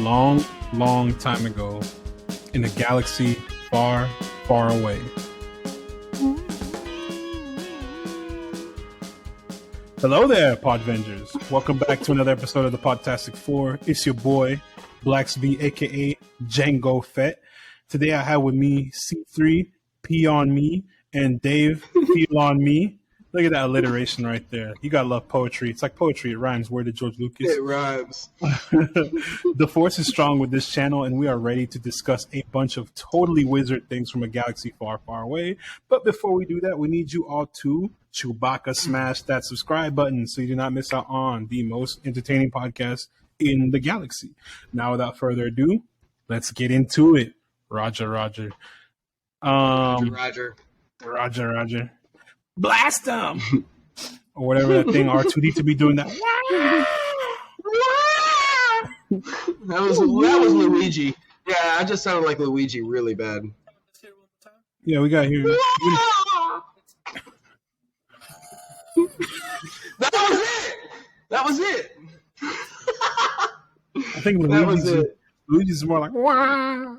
long, long time ago in a galaxy far, far away. Hello there, Podvengers. Welcome back to another episode of the Podtastic 4. It's your boy, Blacksby, aka Django Fett. Today I have with me C3, P on me, and Dave, Feel on me. Look at that alliteration right there. You gotta love poetry. It's like poetry. It rhymes. Word of George Lucas. It rhymes. The force is strong with this channel, and we are ready to discuss a bunch of totally wizard things from a galaxy far, far away. But before we do that, we need you all to Chewbacca smash that subscribe button so you do not miss out on the most entertaining podcast in the galaxy. Now, without further ado, let's get into it. Roger. Roger. Blast them! Or whatever that thing R2D to be doing that. That was Luigi. Yeah, I just sounded like Luigi really bad. Yeah, we got here. That was it. I think Luigi's more like wah,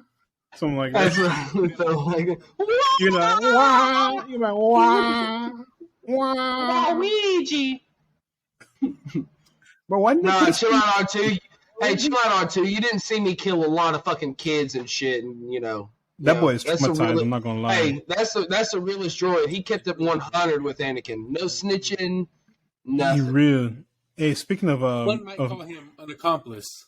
something like that. That's what it felt like. You're like wah. You're like wah, wah. Luigi. But why didn't Nah, chill out R2. Hey, chill out R2. You didn't see me kill a lot of fucking kids and shit, and that boy is traumatized. I'm not gonna lie. Hey, that's the realest droid. He kept it 100 with Anakin. No snitching, nothing. He real. Hey, speaking of one might call him an accomplice.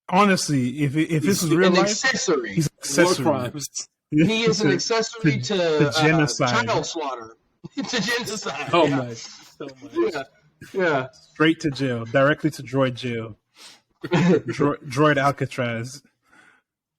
Honestly, if this is real life, accessory. he's an accessory. War crimes. He is an accessory to genocide. Child slaughter. To genocide. Oh yeah. my! So much. Yeah. Straight to jail, directly to droid jail. Droid Alcatraz.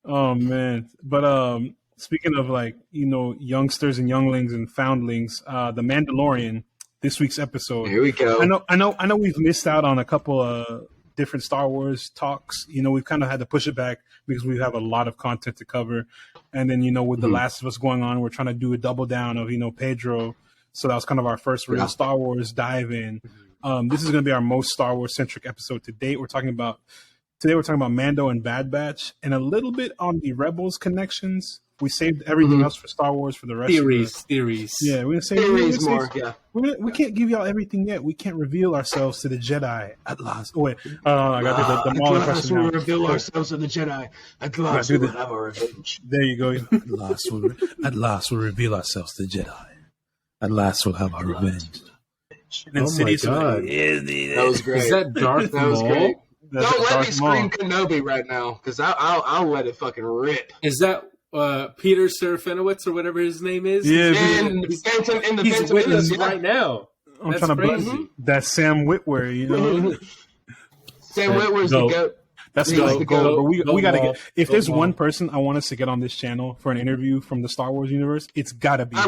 Oh man! But speaking of youngsters and younglings and foundlings, the Mandalorian. This week's episode. Here we go. I know. We've missed out on a couple of different Star Wars talks. We've kind of had to push it back because we have a lot of content to cover. And then with The Last of Us going on, we're trying to do a double down of Pedro. So that was kind of our first real Star Wars dive in. This is going to be our most Star Wars centric episode to date. We're talking about Mando and Bad Batch and a little bit on the Rebels connections. We saved everything else for Star Wars for the rest Theories. Yeah, we're going to say theories more. Yeah. We can't give y'all everything yet. We can't reveal ourselves to the Jedi at last. Oh, wait. I got the Maul impression now. We'll reveal ourselves to the Jedi. At last, we will have our revenge. There you go. At last, we'll reveal ourselves to the Jedi. At last, we'll have our revenge. And then Sidious That was great. Is that Darth That was Maul? great. That's Don't let Darth me scream Maul. Kenobi right now, because I'll let it fucking rip. Is that Peter Serafinowicz or whatever his name is? Yeah, And the Phantom He's with us Menace, yeah. right now. I'm That's trying to crazy. blame that Sam Witwer, Sam Witwer's the goat. That's He's the the goal. goat. But we got to Maul. get. If Go there's Maul. one person I want us to get on this channel for an interview from the Star Wars universe, it's got to be. I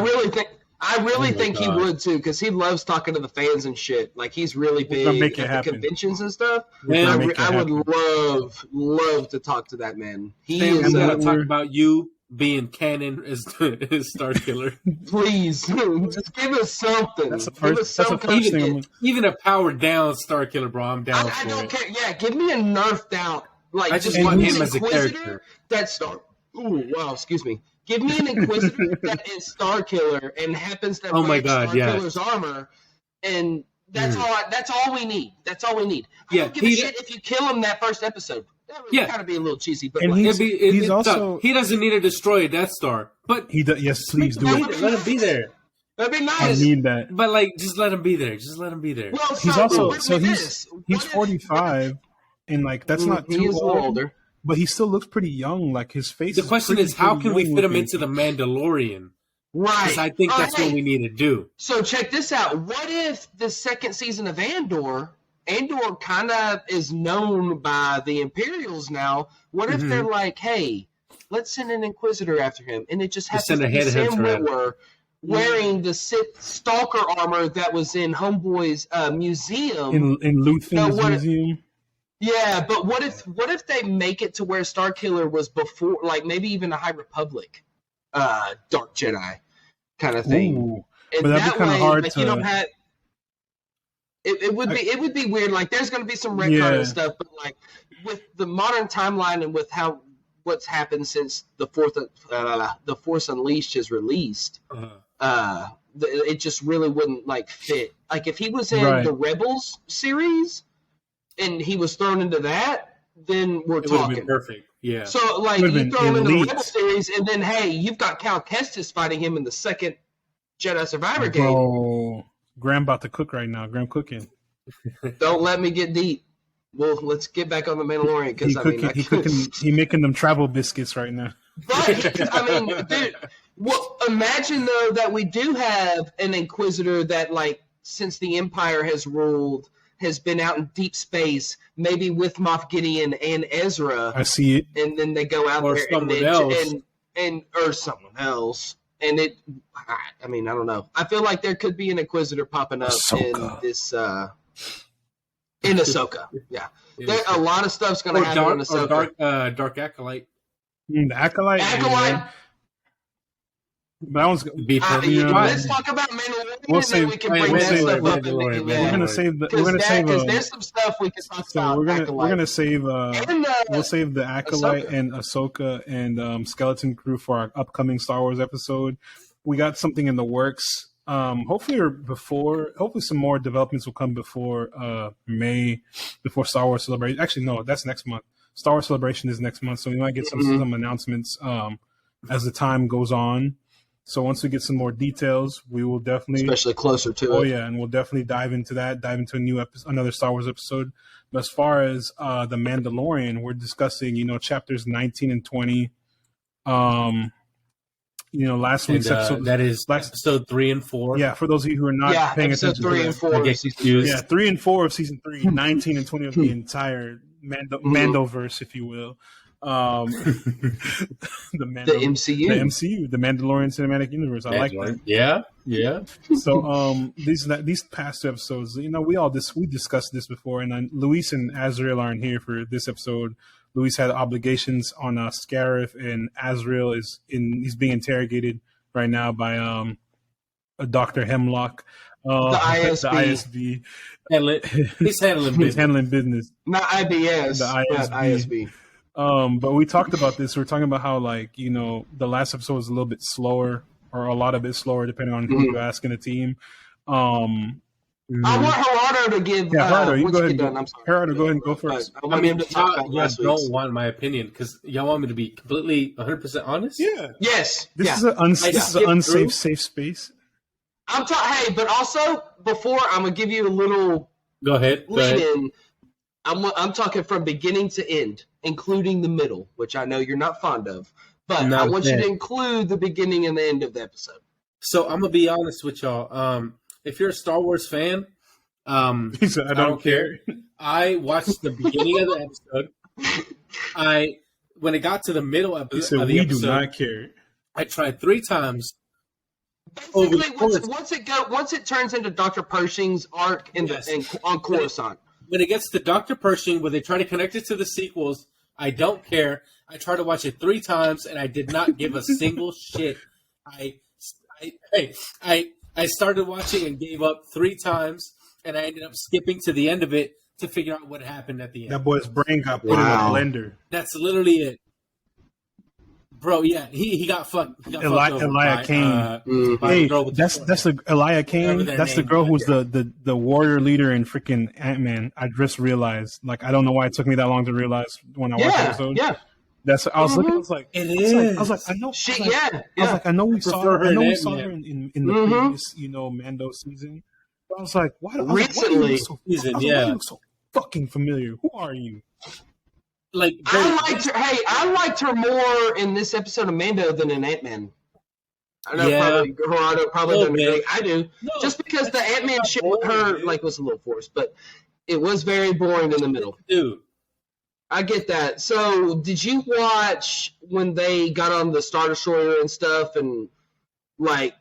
really think he God. would too, because he loves talking to the fans and shit. Like he's really We're gonna big make it at happen. the conventions and stuff. Man, I, make it I would happen. love to talk to that man. He Sam, is. we gotta Witwer. talk about you being canon as Star Killer. Please, just give us something. That's the Give first. us That's the some first thing. content. Even a powered down Star Killer, bro. I'm down I for don't it. care. Yeah, give me a nerfed out. Like I just want give me him an as a Inquisitor character. That's Star. Ooh, wow, excuse me. Give me an Inquisitor that is Star Killer and happens to Oh my wear God, Star yeah. Killer's armor, and that's all we need. That's all we need. I Yeah, don't give a he- shit if you kill him that first episode. That would Yeah. kind of be a little cheesy, but And like, he's- It's also- tough. He doesn't need to destroy a Death Star, but Yes, please do it. let him be there. that'd be I nice. need that. But just let him be there. Just let him be there. Well, He's so, also with so this, he's what if- 45, and that's not He too is a little old. older. But he still looks pretty young. Like his face. The question pretty is, how can we young fit him looking. into the Mandalorian? Right. Because I think All that's right. what we need to do. So check this out. What if the second season of Andor kind of is known by the Imperials now? What if they're like, hey, let's send an Inquisitor after him, and it just happens send to a be Sam headhunter at him. Witwer wearing the Sith Stalker armor that was in Homeboy's museum. in Luthen's No, what- museum? Yeah, but what if they make it to where Starkiller was before, like maybe even a High Republic Dark Jedi kind of thing? Ooh. And But that'd be that kinda way, hard like, you to- don't have. It would be weird. Like there's going to be some retcon Yeah. and stuff, but like with the modern timeline and with what's happened since the Force Unleashed is released, it just really wouldn't like fit. Like if he was in the Rebels series and he was thrown into that, then we're talking. Would have been perfect. Yeah. So like you throw him in the Rebel series, and then hey, you've got Cal Kestis fighting him in the second Jedi Survivor game. Oh, Graham about to cook right now. Graham cooking. Don't let me get deep. Well, let's get back on the Mandalorian because he making them travel biscuits right now. But dude, well, imagine though that we do have an Inquisitor that, like, since the Empire has ruled, has been out in deep space, maybe with Moff Gideon and Ezra. I see it, and then they go out or there or someone else. And it, I don't know. I feel like there could be an Inquisitor popping up in this. In Ahsoka, yeah. A lot of stuff's going to happen in Ahsoka. Dark Acolyte. The Acolyte. Acolyte. That one's let's talk about Mandalorian, and then we can bring that stuff up. We're gonna save because there's some stuff we can talk about. We're gonna save. We'll save the Acolyte and Ahsoka and Skeleton Crew for our upcoming Star Wars episode. We got something in the works. Hopefully some more developments will come before May, before Star Wars Celebration. Actually, no, that's next month. Star Wars Celebration is next month, so we might get some announcements as the time goes on. So once we get some more details, we will definitely, especially closer to it. Oh yeah, and we'll definitely dive into another Star Wars episode. But as far as the Mandalorian, we're discussing, chapters 19 and 20. Last week's episode that is episode 3 and 4. Yeah, for those of you who are not paying attention. 3 and 4. I get confused. Yeah, 3 and 4 of season 3, 19 and 20 of the entire Mandoverse, if you will. The MCU, the Mandalorian Cinematic Universe. I like that. Yeah. So these past 2 episodes, we discussed this before, and Luis and Azrael aren't here for this episode. Luis had obligations on Scarif, and Azrael he's being interrogated right now by Dr. Hemlock, the ISB. He's handling business. He's handling business. Not IBS, the ISB. But we talked about this. We're talking about how, the last episode was a little bit slower, or a lot of it slower, depending on who you ask in the team. I want Gerardo to give. Yeah, Gerardo, you go ahead. I'm sorry. Gerardo, go ahead and go first. I mean, y'all don't want my opinion because y'all want me to be completely 100% honest. Yeah. Yes. This is an unsafe safe space. But also before I'm gonna give you a little. Go ahead. In. I'm talking from beginning to end, including the middle, which I know you're not fond of, but I want you to include the beginning and the end of the episode. So I'm gonna be honest with y'all. If you're a Star Wars fan, he said, I don't care. I watched the beginning of the episode. When it got to the middle of the episode, we do not care. I tried 3 times. Basically, once it turns into Dr. Pershing's arc on Coruscant. When it gets to Dr. Pershing, where they try to connect it to the sequels, I don't care. I tried to watch it 3 times, and I did not give a single shit. I started watching and gave up 3 times, and I ended up skipping to the end of it to figure out what happened at the end. That boy's brain got put in a blender. That's literally it. Bro, yeah, he got fucked. Elia Kane. That's Elia Kane. That's the girl who's the warrior leader in freaking Ant-Man. I just realized. I don't know why it took me that long to realize when I watched the episode. Yeah. I was looking. I was like, it is. I was like, I know. I was like, I know we saw her. I know we saw her in the previous, Mando season. But I was like, why? Recently, season, yeah. You look so fucking familiar. Who are you? I liked her more in this episode of Mando than in Ant-Man. I know Gerardo probably doesn't agree. I do. No, just because the Ant-Man shit with her was a little forced, but it was very boring in the middle. Dude. I get that. So, did you watch when they got on the Star Destroyer and stuff, and okay?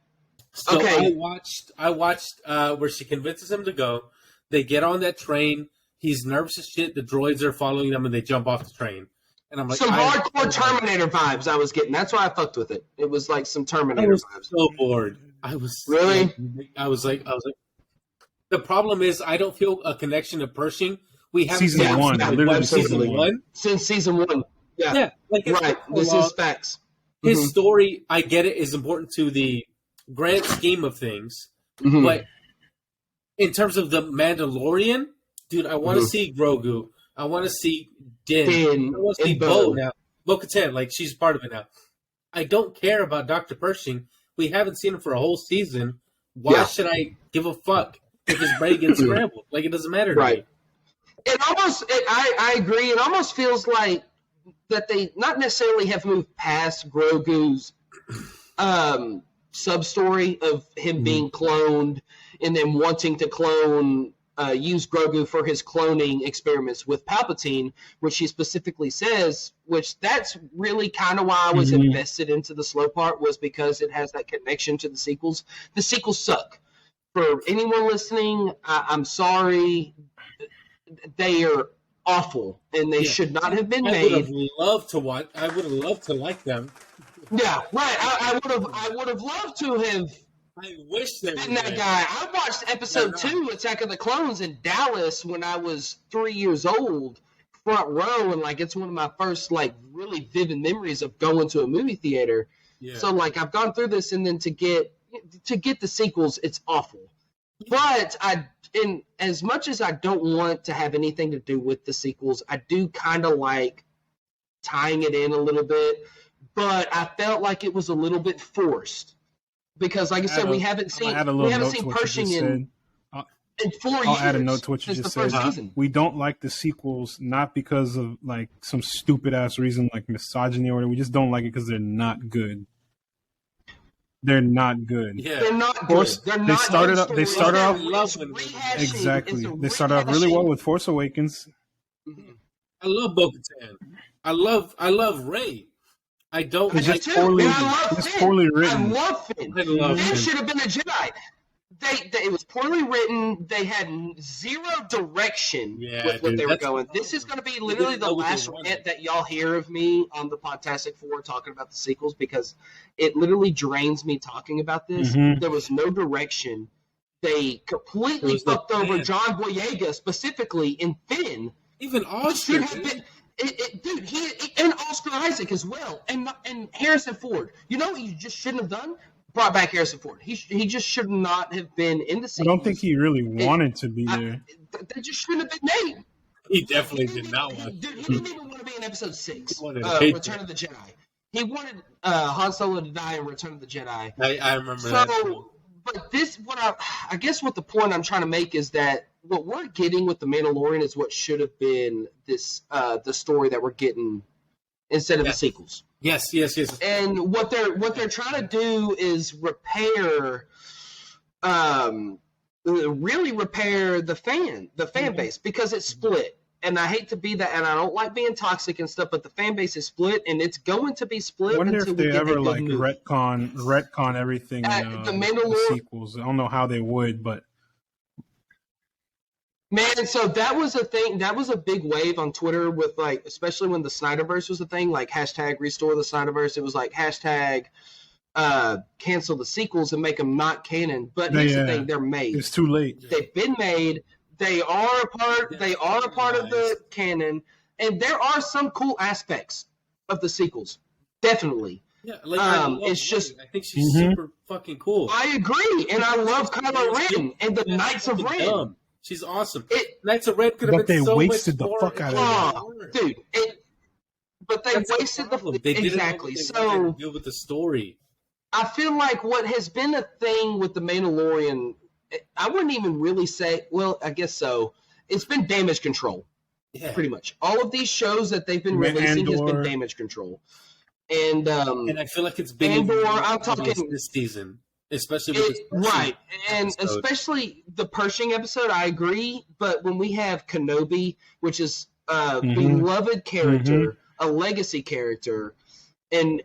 I watched where she convinces him to go. They get on that train. He's nervous as shit. The droids are following them, and they jump off the train. And I'm like, some hardcore Terminator vibes I was getting. That's why I fucked with it. It was like some Terminator vibes. So bored. I was really. I was like. The problem is I don't feel a connection to Pershing We haven't Season seen one, literally season one. Since season one. Yeah. Like Right. This is facts. His story, I get it, is important to the grand scheme of things. Mm-hmm. But in terms of the Mandalorian, dude, I want to see Grogu. I want to see Din. I want to see Bo now. Bo-Katan, like, she's part of it now. I don't care about Dr. Pershing. We haven't seen him for a whole season. Why should I give a fuck if his brain gets scrambled? Like, it doesn't matter to me. I agree. It almost feels like that they not necessarily have moved past Grogu's sub-story of him being cloned and then wanting to use Grogu for his cloning experiments with Palpatine, which he specifically says, which that's really kind of why I was invested into the slow part, was because it has that connection to the sequels. The sequels suck. For anyone listening, I'm sorry. They are awful, and they should not have been made. I would have loved to watch. I would have loved to like them. Yeah, right. I would have loved to have. I wish they been that guy. I watched episode 2, Attack of the Clones, in Dallas when I was 3 years old, front row, and like it's one of my first like really vivid memories of going to a movie theater. Yeah. So like I've gone through this, and then to get the sequels, it's awful. But in as much as I don't want to have anything to do with the sequels, I do kind of like tying it in a little bit. But I felt like it was a little bit forced because, like I said, we haven't seen Pershing in 4 years. I'll add a note to what you just said. We don't like the sequels not because of like some stupid ass reason like misogyny or whatever. We just don't like it because they're not good. They're not good. Yeah. They're not good. They started off exactly. They started off really well with Force Awakens. I love Bo-Katan. I love Rey. I don't. It's just poorly written. I love Finn. Finn should have been a Jedi. It was poorly written. They had zero direction with what they were going. This is going to be literally the last rant that y'all hear of me on the Podtastic 4 talking about the sequels, because it literally drains me talking about this. There was no direction. They completely fucked over John Boyega, specifically in Finn. Even Oscar. Dude, and Oscar Isaac as well, and Harrison Ford. You know what you just shouldn't have done? Brought back Harrison Ford. He just should not have been in the sequels. I don't think he really wanted to be there. They just shouldn't have been made. He definitely did not want. Dude, he didn't even want to be in Episode 6, Return of the Jedi. He wanted Han Solo to die in Return of the Jedi. I remember that. But this, I guess what the point I'm trying to make is that what we're getting with the Mandalorian is what should have been this the story that we're getting instead of the sequels. Yes. And what they're trying to do is really repair the fan base, because it's split. And I hate to be that, and I don't like being toxic and stuff, but the fan base is split, and it's going to be split. I wonder if they ever like retcon everything in the Mandalorian sequels. I don't know how they would, but man, so that was a thing. That was a big wave on Twitter with like, especially when the Snyderverse was a thing, like hashtag restore the Snyderverse. It was like hashtag cancel the sequels and make them not canon. But here's the thing: they're made. It's too late. They've been made. They are a part. They are a part of the canon, and there are some cool aspects of the sequels. Definitely. Yeah, like it's just. I think she's super fucking cool. I agree, and I love Kylo Ren and the Knights of Ren. Dumb. She's awesome. Knights of Ren could have been they so wasted much the fuck out of it, dude. But they wasted exactly. So deal with the story. I feel like what has been a thing with the Mandalorian, I wouldn't even really say. Well, I guess so. It's been damage control, pretty much. All of these shows that they've been releasing has been damage control, and I feel like it's been Andor. I'm talking this season. Especially with right, and especially the Pershing episode, I agree. But when we have Kenobi, which is a beloved character, a legacy character, and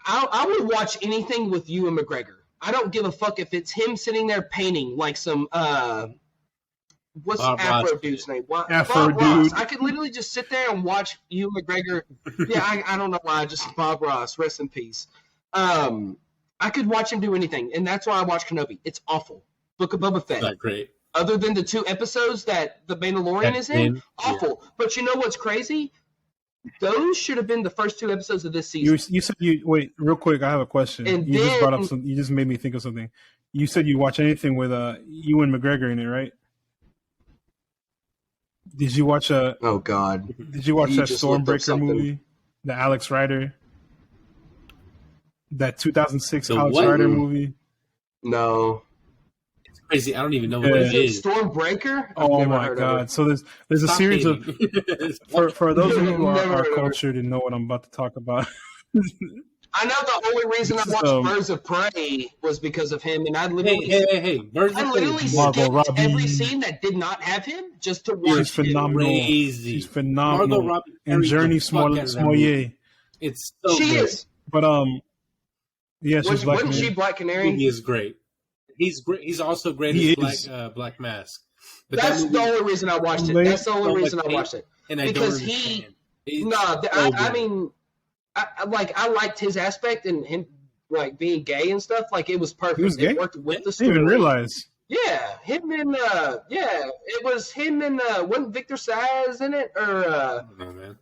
I would watch anything with Ewan McGregor. I don't give a fuck if it's him sitting there painting like some what's the Afro dude's name? Afro dude. I could literally just sit there and watch Ewan McGregor. I don't know why. Just Bob Ross, rest in peace. I could watch him do anything, and that's why I watch Kenobi. It's awful. Book of Boba Fett. Not great. other than the 2 episodes that the Mandalorian is in, awful. Yeah. But you know what's crazy? Those should have been the first 2 episodes of this season. You said wait, real quick. I have a question. And you just brought up some. You just made me think of something. You said you watch anything with Ewan McGregor in it, right? Did you watch Oh God! Did you watch that Stormbreaker movie? The Alex Rider. That 2006 Alex Rider movie. No. Crazy. I don't even know what it is. Stormbreaker? Oh my God. So there's a series of for those of you who are cultured and know what I'm about to talk about. I know the only reason I watched Birds of Prey was because of him, and I literally skipped every scene that did not have him just to watch. She's phenomenal. Crazy. She's phenomenal. And Journey Smollett. It's so she good. Is. But yeah, she's Black Wasn't she Black Canary? He is great. He's great. He's also great as Black Mask. But that's the only reason I watched it. That's the only reason I watched it. And because I mean, I liked his aspect and him like being gay and stuff. Like it was perfect. He was gay? It worked with the story. I didn't even realize. Yeah, him and it was him and wasn't Victor Saz in it or I don't know, man.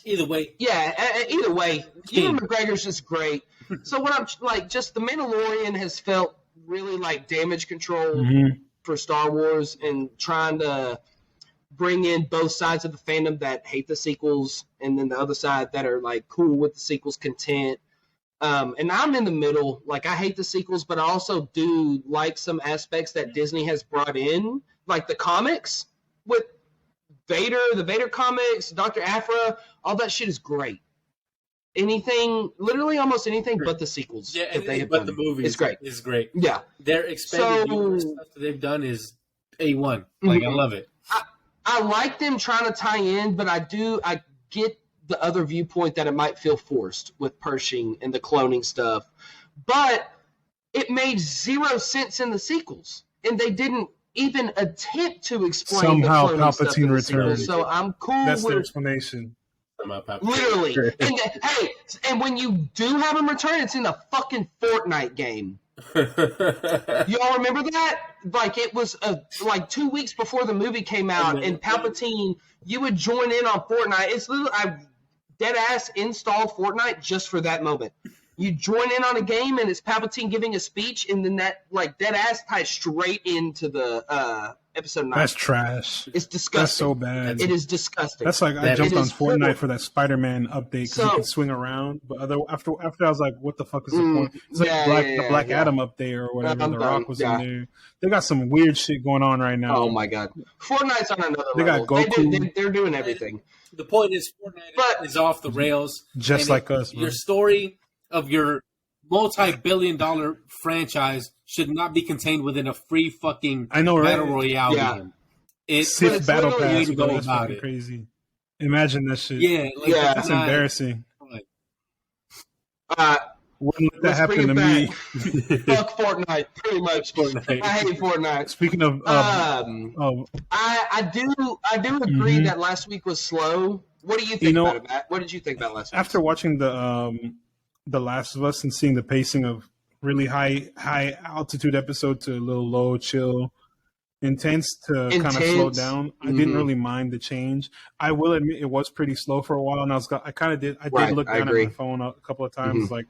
Either way. Yeah, either way. Ewan McGregor's just great. So what I'm like, just the Mandalorian has felt really like damage control for Star Wars and trying to bring in both sides of the fandom that hate the sequels and then the other side that are like cool with the sequels content. And I'm in the middle. Like I hate the sequels, but I also do like some aspects that Disney has brought in, like the comics with Vader, the Vader comics, Dr. Aphra, all that shit is great. Literally almost anything but the sequels. Yeah, but the movie is great. It's great. Yeah. Their expanded universe stuff that they've done is A1. Like, I love it. I like them trying to tie in, but I get the other viewpoint that it might feel forced with Pershing and the cloning stuff. But it made 0 sense in the sequels. And they didn't even attempt to explain somehow the cloning stuff in the returned. So I'm cool That's with their explanation. Literally. And when you do have him return, it's in a fucking Fortnite game. Y'all remember that? Like it was like 2 weeks before the movie came out, and Palpatine, you would join in on Fortnite. It's literally I dead ass installed Fortnite just for that moment. You join in on a game, and it's Palpatine giving a speech, and then that like dead ass ties straight into the episode 9. That's trash. It's disgusting. That's so bad. It is disgusting. That's like I jumped on Fortnite for that Spider-Man update because you can swing around. But after I was like, what the fuck is the point? It's like the Black Adam update or whatever. The Rock was in there. They got some weird shit going on right now. Oh my god, Fortnite's on another level. Got Goku. They're doing everything. The point is, Fortnite is off the rails. Just like us. Your story of your multi-billion-dollar franchise should not be contained within a free fucking battle royale game. It's battle pass to go about it. Crazy. Imagine that shit. Yeah, that's embarrassing. Wouldn't let that happen to me. Fuck Fortnite, pretty much. Fortnite. I hate Fortnite. Speaking of, I do agree that last week was slow. What do you think about it, Matt? What did you think about last week? After watching the Last of Us and seeing the pacing of really high altitude episode to a little low, chill, intense to kind of slow down, I didn't really mind the change. I will admit it was pretty slow for a while, and I did look down at my phone a couple of times. Like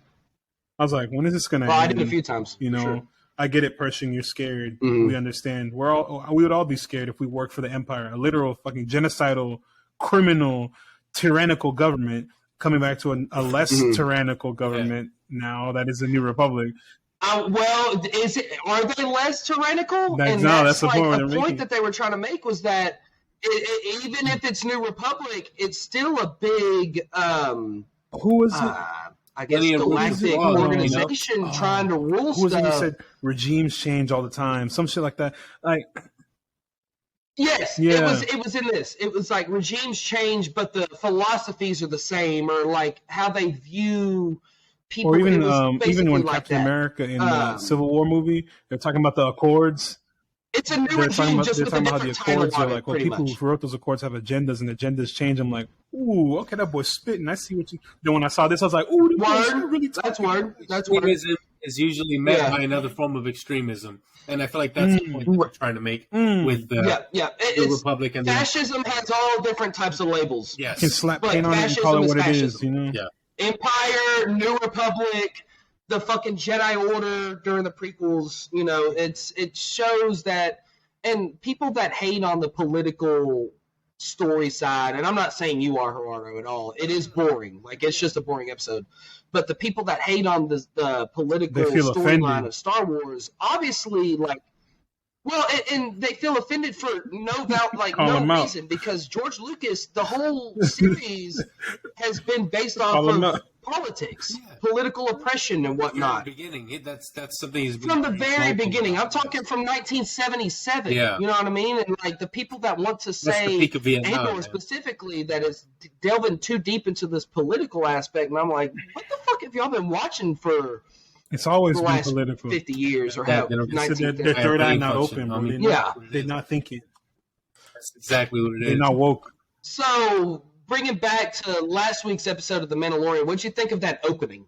I was like, when is this gonna end? I did a few times. You know, sure. I get it, Pershing. You're scared. We understand. We would all be scared if we worked for the Empire, a literal fucking genocidal, criminal, tyrannical government. Coming back to a less tyrannical government now that is the New Republic. Well, are they less tyrannical? That's the point. The point that they were trying to make was that even if it's New Republic, it's still a big. Who is it? I guess galactic organization trying to rule stuff. Who said regimes change all the time? Some shit like that. Like. Yes, it was in this. It was like regimes change, but the philosophies are the same, or like how they view people. Or even when like Captain America in the Civil War movie, they're talking about the Accords. It's a new regime, just with a different the Accords title are like, well, people who wrote those Accords have agendas, and agendas change. I'm like, ooh, okay, that boy's spitting. I see what you. Then when I saw this, I was like, ooh, word. Really that's word. That's word. is usually met by another form of extremism. And I feel like that's the point we're trying to make with the Republic and fascism has all different types of labels. Yes, you can slap paint on it and call it what it is. You know, Empire, New Republic, the fucking Jedi Order during the prequels. You know, it shows that, and people that hate on the political story side, and I'm not saying you are, Gerardo, at all. It is boring. Like, it's just a boring episode. But the people that hate on the political storyline of Star Wars, obviously, like, well, and they feel offended for no reason, because George Lucas, the whole series has been based off of politics, political oppression, and whatnot. From the beginning, that's something he's been from the very beginning. I'm talking from 1977. Yeah. You know what I mean? And like the people that want to say Andor specifically that is delving too deep into this political aspect, and I'm like, what the fuck have y'all been watching for? It's always the been last political. 50 years or how? Their third eye not open. I mean, they're not thinking. That's exactly what it is. They're not woke. So, bringing back to last week's episode of The Mandalorian, what'd you think of that opening?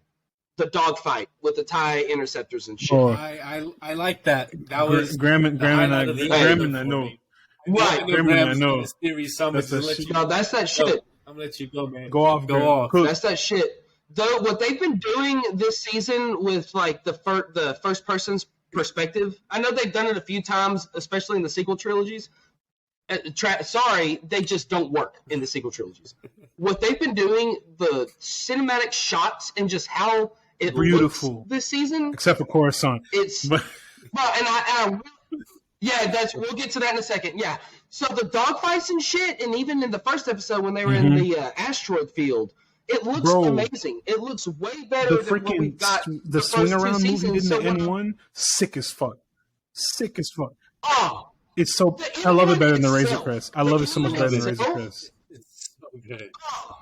The dogfight with the TIE interceptors and shit. Oh. I like that. That was Graham and I know. Right. Graham, I know. That's that shit. I'm gonna let you go, man. Go off. That's that shit. Though what they've been doing this season with like the first person's perspective, I know they've done it a few times, especially in the sequel trilogies. They just don't work in the sequel trilogies. What they've been doing, the cinematic shots and just how it looks this season, except for Coruscant. We'll get to that in a second. Yeah. So the dogfights and shit, and even in the first episode when they were in the asteroid field. It looks amazing. It looks way better than what we've got. The swing around movie in the N1, sick as fuck. Oh, it's so. I love it better than the Razor Crest. I love it so much better than Razor Crest. It's so good.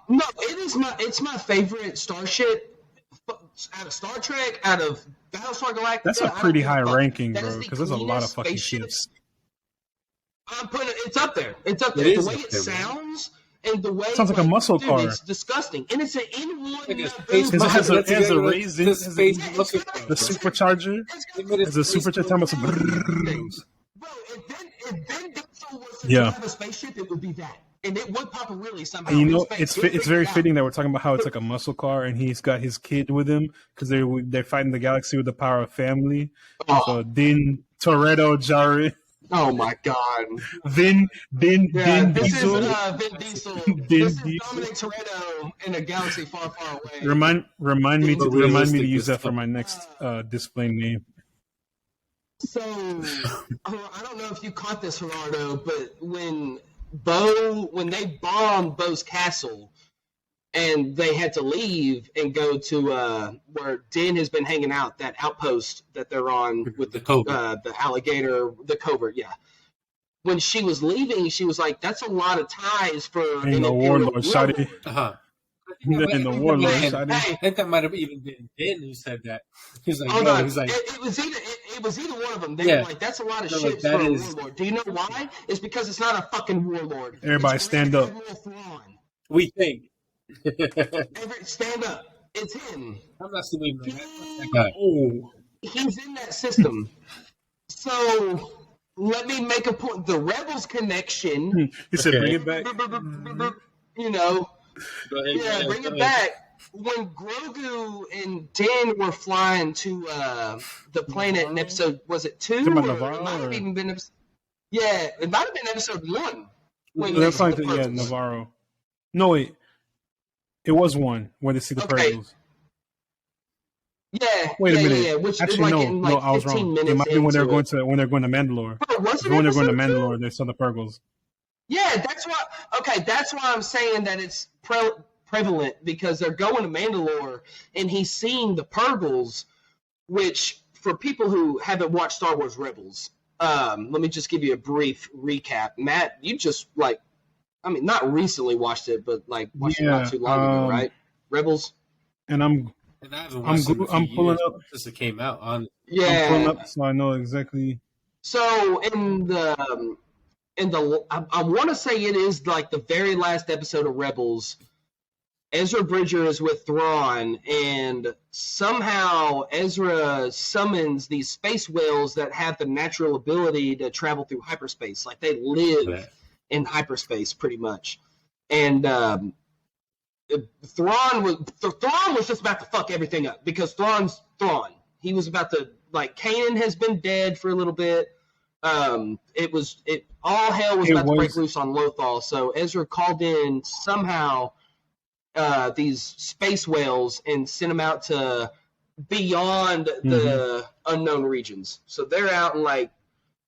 No, it is not. It's my favorite starship out of Star Trek, out of Battlestar Galactica. That's a pretty high ranking, bro, because there's a lot of fucking ships. I'm putting it's up there. It's up there. The way it sounds. And the way sounds like a muscle car. It's disgusting, and it's an N1. It has a raisin. The supercharger. It's a supercharger. Bro, if Ben Diesel was to have a spaceship, it would be that, and it would pop really somehow. And you know, it's very fitting that we're talking about how it's like a muscle car, and he's got his kid with him because they're fighting the galaxy with the power of family. So Din Toretto Jarrett. Oh my God! Vin Diesel. This is Dominic Toretto in a galaxy far, far away. Remind me to use that for my next display name. So I don't know if you caught this, Gerardo, but when they bombed Bo's castle and they had to leave and go to where Din has been hanging out, that outpost that they're on with the alligator, the covert, yeah. When she was leaving, she was like, "That's a lot of ties for an warlord." Uh-huh. In the warlord, I think that might have even been Din who said that. He's like, it was either one of them. They were like, "That's a lot of shit for a warlord." Do you know why? It's because it's not a fucking warlord. Everybody stand up. We think. Stand up. It's him. I'm not assuming that guy. He's in that system. So let me make a point. The Rebels connection. He said, "Bring it back." You know. Bring it back. When Grogu and Din were flying to the planet in episode, was it 2? It might have even been. It might have been episode 1. That's like Navarro. No, wait. It was 1 when they see the Purgles. Yeah. Wait a minute. Yeah. Which actually, is no, I was wrong. It might be when they're going to Mandalore. Bro, when they're going to Mandalore, they saw the Purgles. Yeah, that's why. Okay, that's why I'm saying that it's prevalent, because they're going to Mandalore and he's seeing the Purgles, which for people who haven't watched Star Wars Rebels, let me just give you a brief recap. Matt, you just not recently watched it, but watched it not too long ago, right? Rebels. And I'm pulling up since it came out on. Yeah, I'm pulling up so I know exactly. So I want to say it is like the very last episode of Rebels. Ezra Bridger is with Thrawn, and somehow Ezra summons these space whales that have the natural ability to travel through hyperspace. Like they live in hyperspace pretty much. And Thrawn was just about to fuck everything up because Thrawn's Thrawn. He was about to, like, Kanan has been dead for a little bit. All hell was about to break loose on Lothal. So Ezra called in somehow these space whales and sent them out to beyond the unknown regions. So they're out in like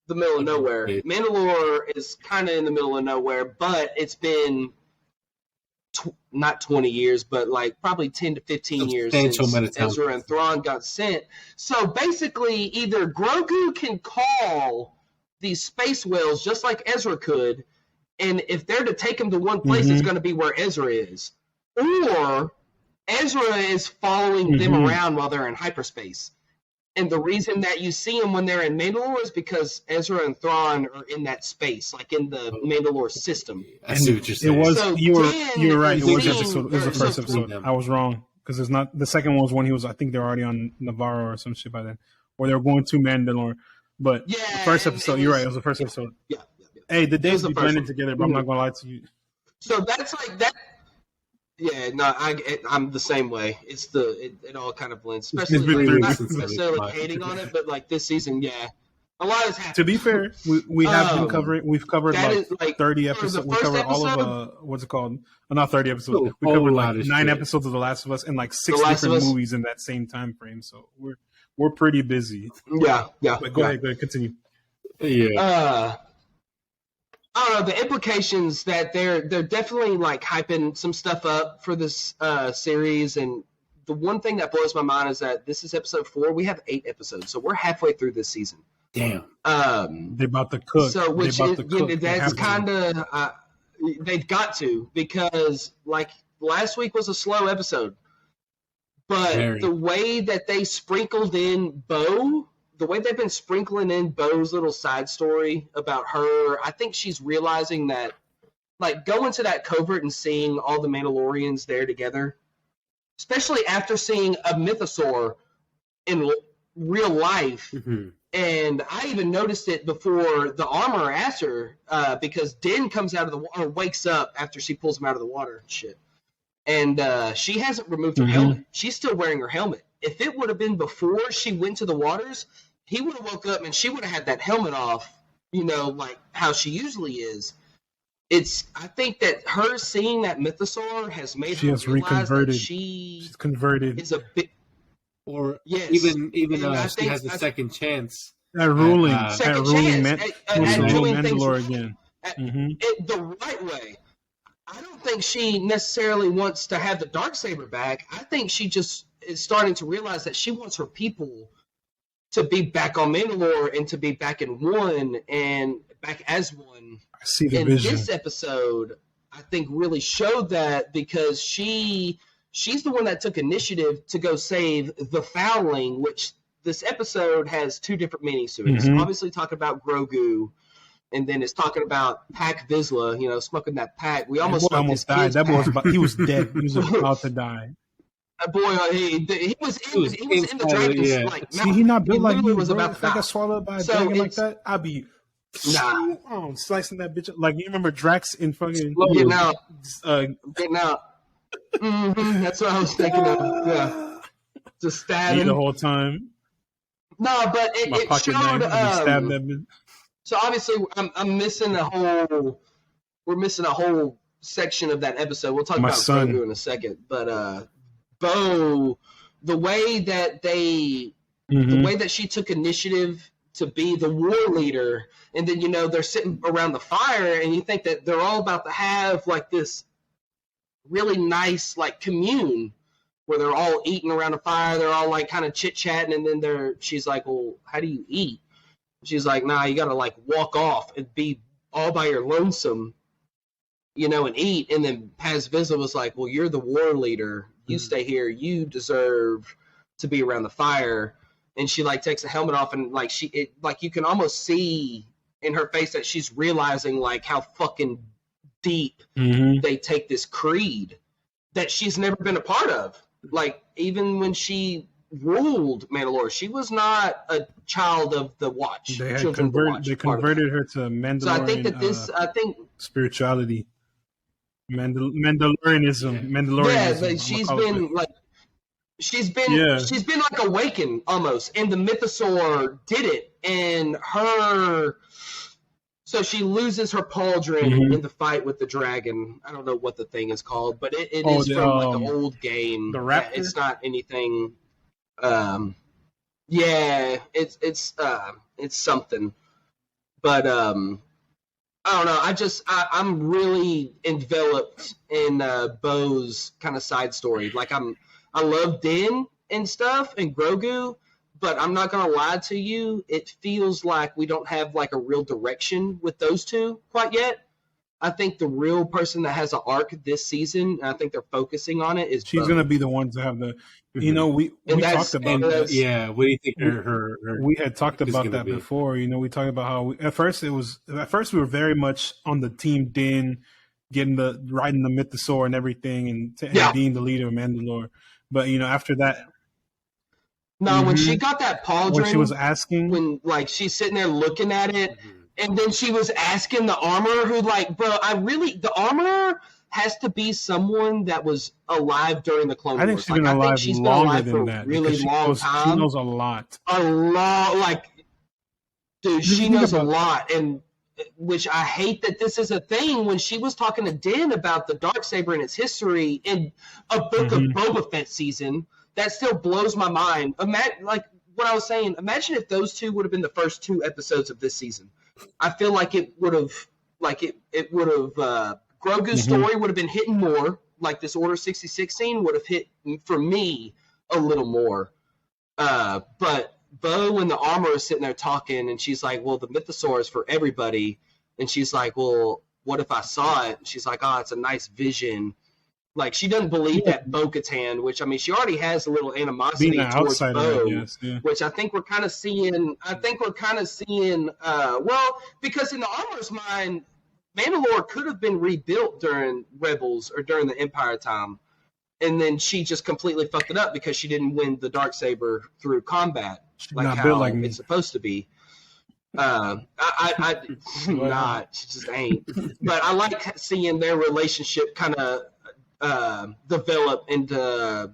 the middle of nowhere. Mandalore is kind of in the middle of nowhere, but it's been not 20 years, but like probably 10 to 15 years since Ezra and Thrawn got sent. So basically, either Grogu can call these space whales just like Ezra could, and if they're to take him to one place, it's going to be where Ezra is. Or Ezra is following them around while they're in hyperspace. And the reason that you see them when they're in Mandalore is because Ezra and Thrawn are in that space, like in the Mandalore system. I see what you're saying. It was you were right. It was the first episode. I was wrong because it's not the second one was when he was. I think they're already on Navarro or some shit by then, or they were going to Mandalore. But the first episode, you're right. It was the first episode. Yeah. Hey, the days be blending together, but I'm not gonna lie to you. So that's like that. Yeah, no, I'm the same way. It all kind of blends, especially like, not necessarily hating on it, but like this season, a lot has happened. To be fair, we have been covering. We've covered like 30 episodes. We covered all of what's it called? Not 30 episodes. We covered like 9 episodes of The Last of Us and like 6 different movies in that same time frame. So we're pretty busy. Yeah. But go ahead, continue. Yeah. I don't know, the implications that they're definitely like hyping some stuff up for this series, and the one thing that blows my mind is that this is episode 4. We have 8 episodes, so we're halfway through this season. Damn. They're about to cook. So that's kind of they've got to, because like last week was a slow episode, but the way that they sprinkled in Bo. The way they've been sprinkling in Bo's little side story about her, I think she's realizing that, like, going to that covert and seeing all the Mandalorians there together, especially after seeing a mythosaur in real life, and I even noticed it before the armor asked her, because Din comes out of the water, wakes up after she pulls him out of the water and shit, and she hasn't removed her helmet. She's still wearing her helmet. If it would have been before she went to the waters, he would have woke up and she would have had that helmet off, like how she usually is. I think that her seeing that mythosaur has made her realize that she's converted. Is a bit, or even she has a second chance. Ruling Mandalore again. The right way. I don't think she necessarily wants to have the Darksaber back. I think she just is starting to realize that she wants her people to be back on Mandalore and to be back in one and back as one. I see the vision. This episode, I think, really showed that, because she's the one that took initiative to go save the Foundling, which this episode has 2 different meanings to it. It's obviously talking about Grogu, and then it's talking about Pac Vizsla, smoking that pack. We almost died. That boy he was dead. He was about to die. That boy, he was in the dragon. Like, see, he not built like you. Was about if I got swallowed by a dragon like that, I'd be slicing that bitch up. Like, you remember Drax in fucking getting out. That's what I was thinking of. Yeah, just stab him the whole time. No, but it showed. Stab that bitch. So obviously, I'm missing a whole. We're missing a whole section of that episode. We'll talk about Grogu in a second, but Bo, the way that the way that she took initiative to be the war leader, and then they're sitting around the fire, and you think that they're all about to have like this really nice like commune where they're all eating around the fire, they're all like kind of chit chatting, and then she's like, "Well, how do you eat?" She's like, "Nah, you gotta like walk off and be all by your lonesome, and eat." And then Paz Vizsla was like, "Well, you're the war leader. You stay here. You deserve to be around the fire." And she like takes the helmet off, and like you can almost see in her face that she's realizing like how fucking deep they take this creed. that she's never been a part of. Like, even when she ruled Mandalore, she was not a child of the Watch. They converted her to Mandalorian. So I think that spirituality, Mandalorianism. Yeah, but she's been like awakened almost, and the Mythosaur did it, and her. So she loses her pauldron in the fight with the dragon. I don't know what the thing is called, but it is from like an old game. The Raptor? It's not anything. Yeah, it's something. But I don't know. I'm really enveloped in Bo's kind of side story. Like I love Din and stuff and Grogu. But I'm not going to lie to you. It feels like we don't have like a real direction with those two quite yet. I think the real person that has an arc this season, and I think they're focusing on it, is she's going to be the one to have the. You know, we talked about that. Yeah, what do you think? Her we had talked about that before. You know, we talked about how at first we were very much on the team Din, riding the Mythosaur and everything, and being the leader of Mandalore. But you know, after that. No, when she got that pauldron, when she was asking, when like she's sitting there looking at it, and then she was asking the armorer, who like, bro, the armorer has to be someone that was alive during the Clone Wars. I think she's been alive longer than that. Really long time. She knows a lot. Dude, she knows a lot, and which I hate that this is a thing. When she was talking to Din about the Darksaber and its history in a book of Boba Fett season. That still blows my mind. Like what I was saying, imagine if those two would have been the first 2 episodes of this season. I feel like it would have, Grogu's story would have been hitting more. Like this Order 66 scene would have hit for me a little more. But Bo and the armor is sitting there talking, and she's like, "Well, the Mythosaur is for everybody," and she's like, "Well, what if I saw it?" And she's like, "Oh, it's a nice vision." Like, she doesn't believe that Bo-Katan, which, I mean, she already has a little animosity towards Bo, which I think we're kind of seeing. Well, because in the armor's mind, Mandalore could have been rebuilt during Rebels or during the Empire time, and then she just completely fucked it up because she didn't win the Darksaber through combat, like how it's supposed to be. She just ain't. But I like seeing their relationship kind of develop into,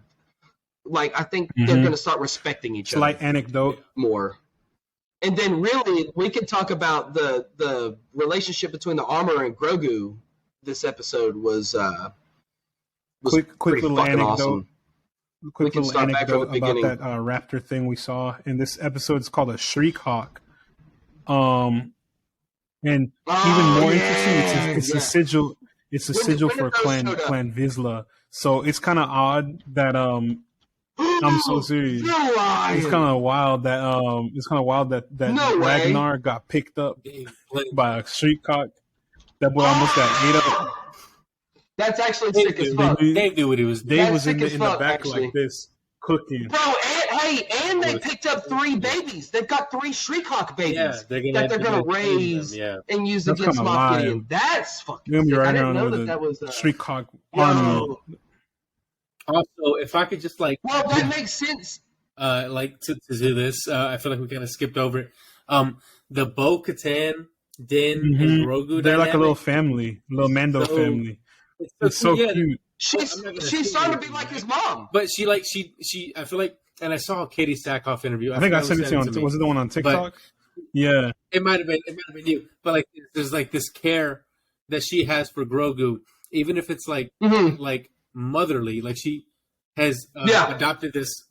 like, I think they're going to start respecting each other. Slight anecdote more. And then really, we could talk about the relationship between the armor and Grogu. This episode was quick little anecdote. Awesome. Quick little anecdote about that raptor thing we saw in this episode. It's called a Shriek Hawk. And even more interesting, it's a sigil. It's a sigil for Clan Vizsla. So it's kind of odd that I'm so serious. It's kind of wild that Ragnar got picked up by a Shriek Hawk. That boy almost got ate up. That's actually sick as fuck. Dave knew what he was doing. Dave was in the back actually. Like this, cooking. Bro, and they picked up 3 babies. They've got 3 Shriek Hawk babies they're gonna raise and use against Moff Gideon. That's fucking sick. I didn't know that was Shriek Hawk army. Also, if I could just well, that makes sense. To do this, I feel like we kind of skipped over it. The Bo-Katan, Din, and Grogu. They're like a little family, little Mando family. It's so cute. She's starting to be like his mom. But she I feel like, and I saw a Katie Sackhoff interview. I think I sent it to you on. Was it the one on TikTok? Yeah, it might have been you. But like, there's like this care that she has for Grogu, even if it's like like motherly. Like she has adopted this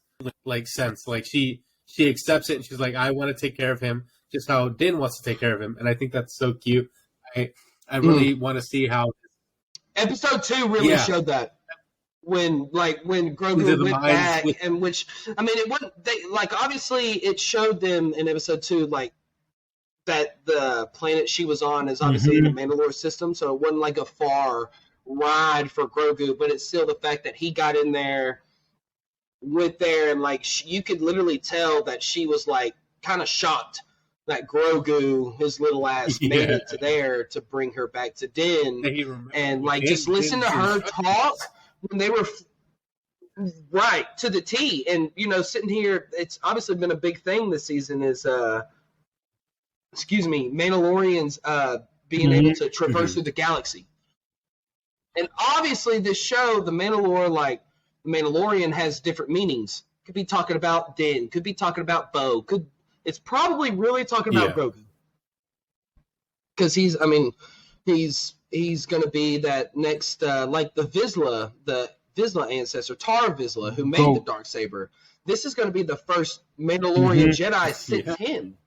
like sense. Like she accepts it, and she's like, I want to take care of him, just how Din wants to take care of him, and I think that's so cute. I really want to see how. Episode 2 really showed that when Grogu went back, and which I mean it wasn't obviously it showed them in episode 2 like that the planet she was on is obviously in a Mandalore system, so it wasn't like a far ride for Grogu, but it's still the fact that he got in there, went there, and like you could literally tell that she was like kind of shocked that Grogu, his little ass, made it to there to bring her back to Din. And like just listen to her talk when they were right to the T. And sitting here, it's obviously been a big thing this season. Is Mandalorians being able to traverse through the galaxy. And obviously, this show, the Mandalorian has different meanings. Could be talking about Din. Could be talking about Bo. It's probably really talking about Grogu. Because he's going to be that next, like the Vizsla ancestor, Tar Vizsla, who made the Darksaber. This is going to be the first Mandalorian Jedi since him.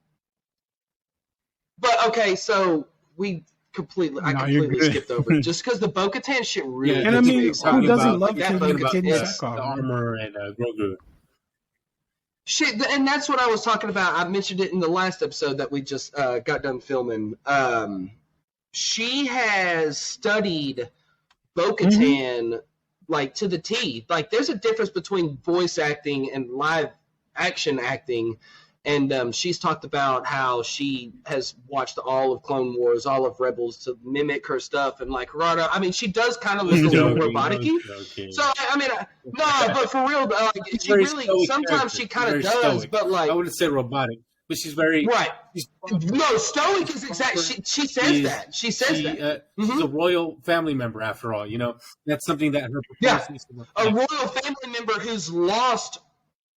But okay, so I completely skipped over it just because the Bo-Katan shit really. And I mean, who doesn't love that Bo-Katan the armor and Grogu? Shit, and that's what I was talking about. I mentioned it in the last episode that we just got done filming. She has studied Bo-Katan like to the T. Like, there's a difference between voice acting and live action acting. And she's talked about how she has watched all of Clone Wars, all of Rebels to mimic her stuff. And like Rada, I mean, she does kind of look a little robotic-y. So, I mean, no, but for real, she really, sometimes she kind of does, stoic. But like. I wouldn't say robotic, but she's very. Right. No, stoic is exactly. She says that. She says that. She's a royal family member, after all. That's something that her. A royal family member who's lost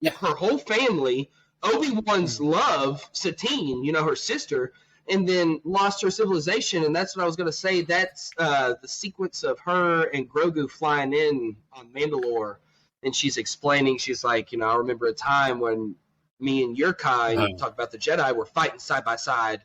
her whole family. Obi-Wan's love, Satine, her sister, and then lost her civilization. And that's what I was going to say. That's the sequence of her and Grogu flying in on Mandalore. And she's explaining, she's like, I remember a time when me and Yurkai, you talk about the Jedi, were fighting side by side.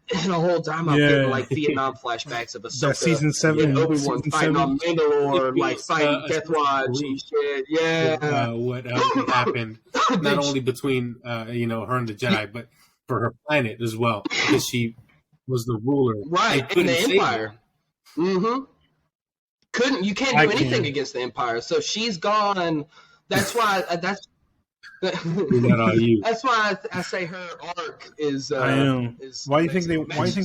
And the whole time I'm getting like Vietnam flashbacks of Ahsoka. Season 7. And Obi-Wan fighting on Mandalore, like fighting Death Watch and shit. Yeah. What happened, not only between, her and the Jedi, but for her planet as well. Because she was the ruler. Right, in the Empire. You can't do anything against the Empire. So she's gone. That's why, that's why I say her arc is. I am. Why do you think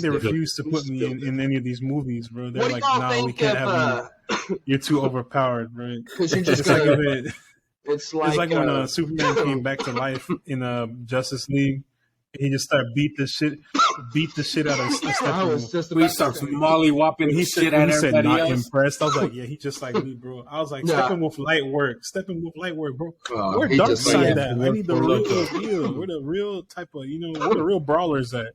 they refuse to put me in any of these movies, bro? They're like, no, we can't have you. You're too overpowered, right? Because you're just it's like when Superman came back to life in Justice League. He just started beat the shit out of Steppenwolf. We start molly-whopping shit at everybody said not else. Impressed. I was like, yeah, he just like me, bro. I was like, Steppenwolf light work, bro. We're dark side that. I need the real deal. We're the real type of, we're the real brawlers at.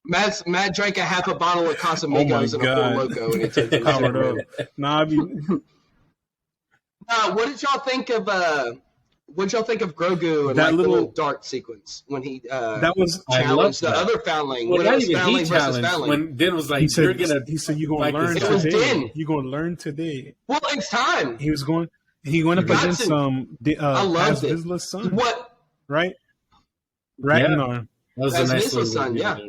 Matt drank a half a bottle of Casamigos and a full Loco, and it took powered up. Nah, what did y'all think of? What did y'all think of Grogu and that the little dart sequence when he that was challenged the other foundling? Well, not even he challenged when Din was like, he said, you're going to learn today. Din. You're going to learn today. Well, it's time. He went up against Paz Vizsla's son. What? Right? Ragnar. That was That's a nice Vizsla's son, yeah.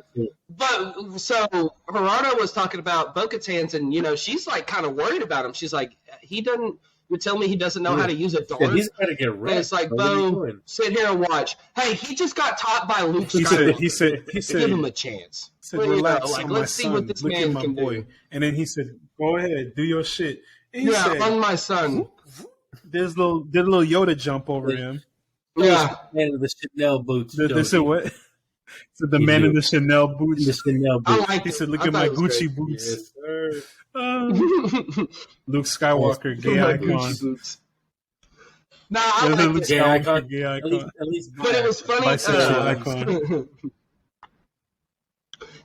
But so Gerardo was talking about Bo-Katan's, and she's like kind of worried about him. She's like, he doesn't. You tell me he doesn't know how to use a dart. Yeah, he's got to get ready. And it's like, Bo, sit here and watch. Hey, he just got taught by Luke Skywalker. He said, give him a chance. He said, relax, let's see what this man can do. And then he said, go ahead, do your shit. And he said, on my son. There's little Yoda jump over him. Yeah. Man in the Chanel boots. They said what? So the man in the Chanel boots. The Chanel boots. He said, look at my Gucci boots. Yes, sir. Luke Skywalker, gay icon. Nah, I like Luke Skywalker, gay icon. At least but it was funny. Bisexual icon.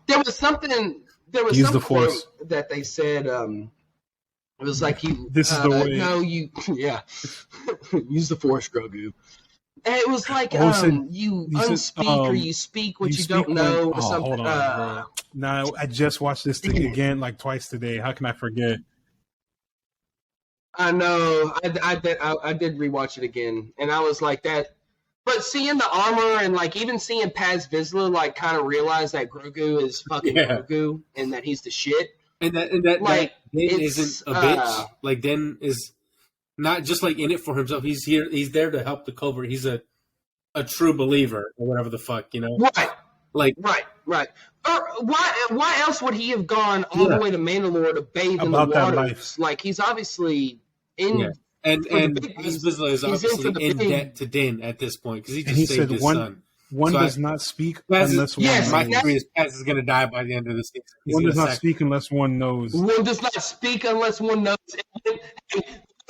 There was something. There was some quote that they said. It was like This is the way. No, use the Force, Grogu. And it was like you unspeak or you speak what you don't know or something. Hold on, bro. No, I just watched this thing again like twice today. How can I forget? I know. I did rewatch it again, and I was like that. But seeing the armor and like even seeing Paz Vizsla like kind of realize that Grogu is fucking Grogu and that he's the shit. And that like Din isn't a bitch. Like Din is not just like in it for himself. He's here. He's there to help the covert. He's a true believer or whatever the fuck, Right. Like, right. Or why else would he have gone all the way to Mandalore to bathe in the waters? Like, he's obviously in. Yeah. And Vizsla is obviously in debt to Din at this point because he just saved his son. One does not speak unless one knows. My theory is Paz is going to die by the end of the season. One does not speak unless one knows. One does not speak unless one knows.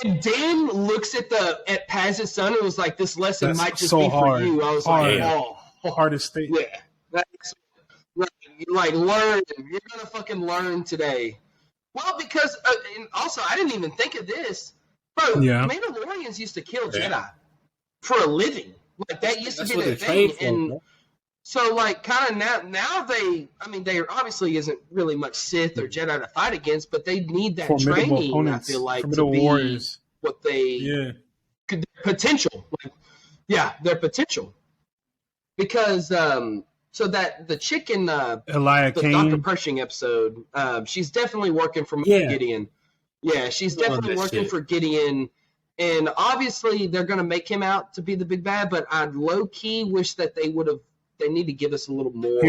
And Dan looks at Paz's son and was like, "This lesson might just be for you." I was like, hardest state. Yeah, that's like learn. You're gonna fucking learn today. Well, because and also I didn't even think of this, bro. Yeah. Mandalorians used to kill Jedi for a living. Like that used to be their thing, and so like kind of now there obviously isn't really much Sith or Jedi to fight against, but they need that training. Opponents, I feel like to be warriors. What they could potential, their potential, because so that the chick in the Dr. Pershing episode, she's definitely working for Gideon. Yeah, she's definitely working for Gideon. And obviously, they're going to make him out to be the big bad, but I low-key wish that they need to give us a little more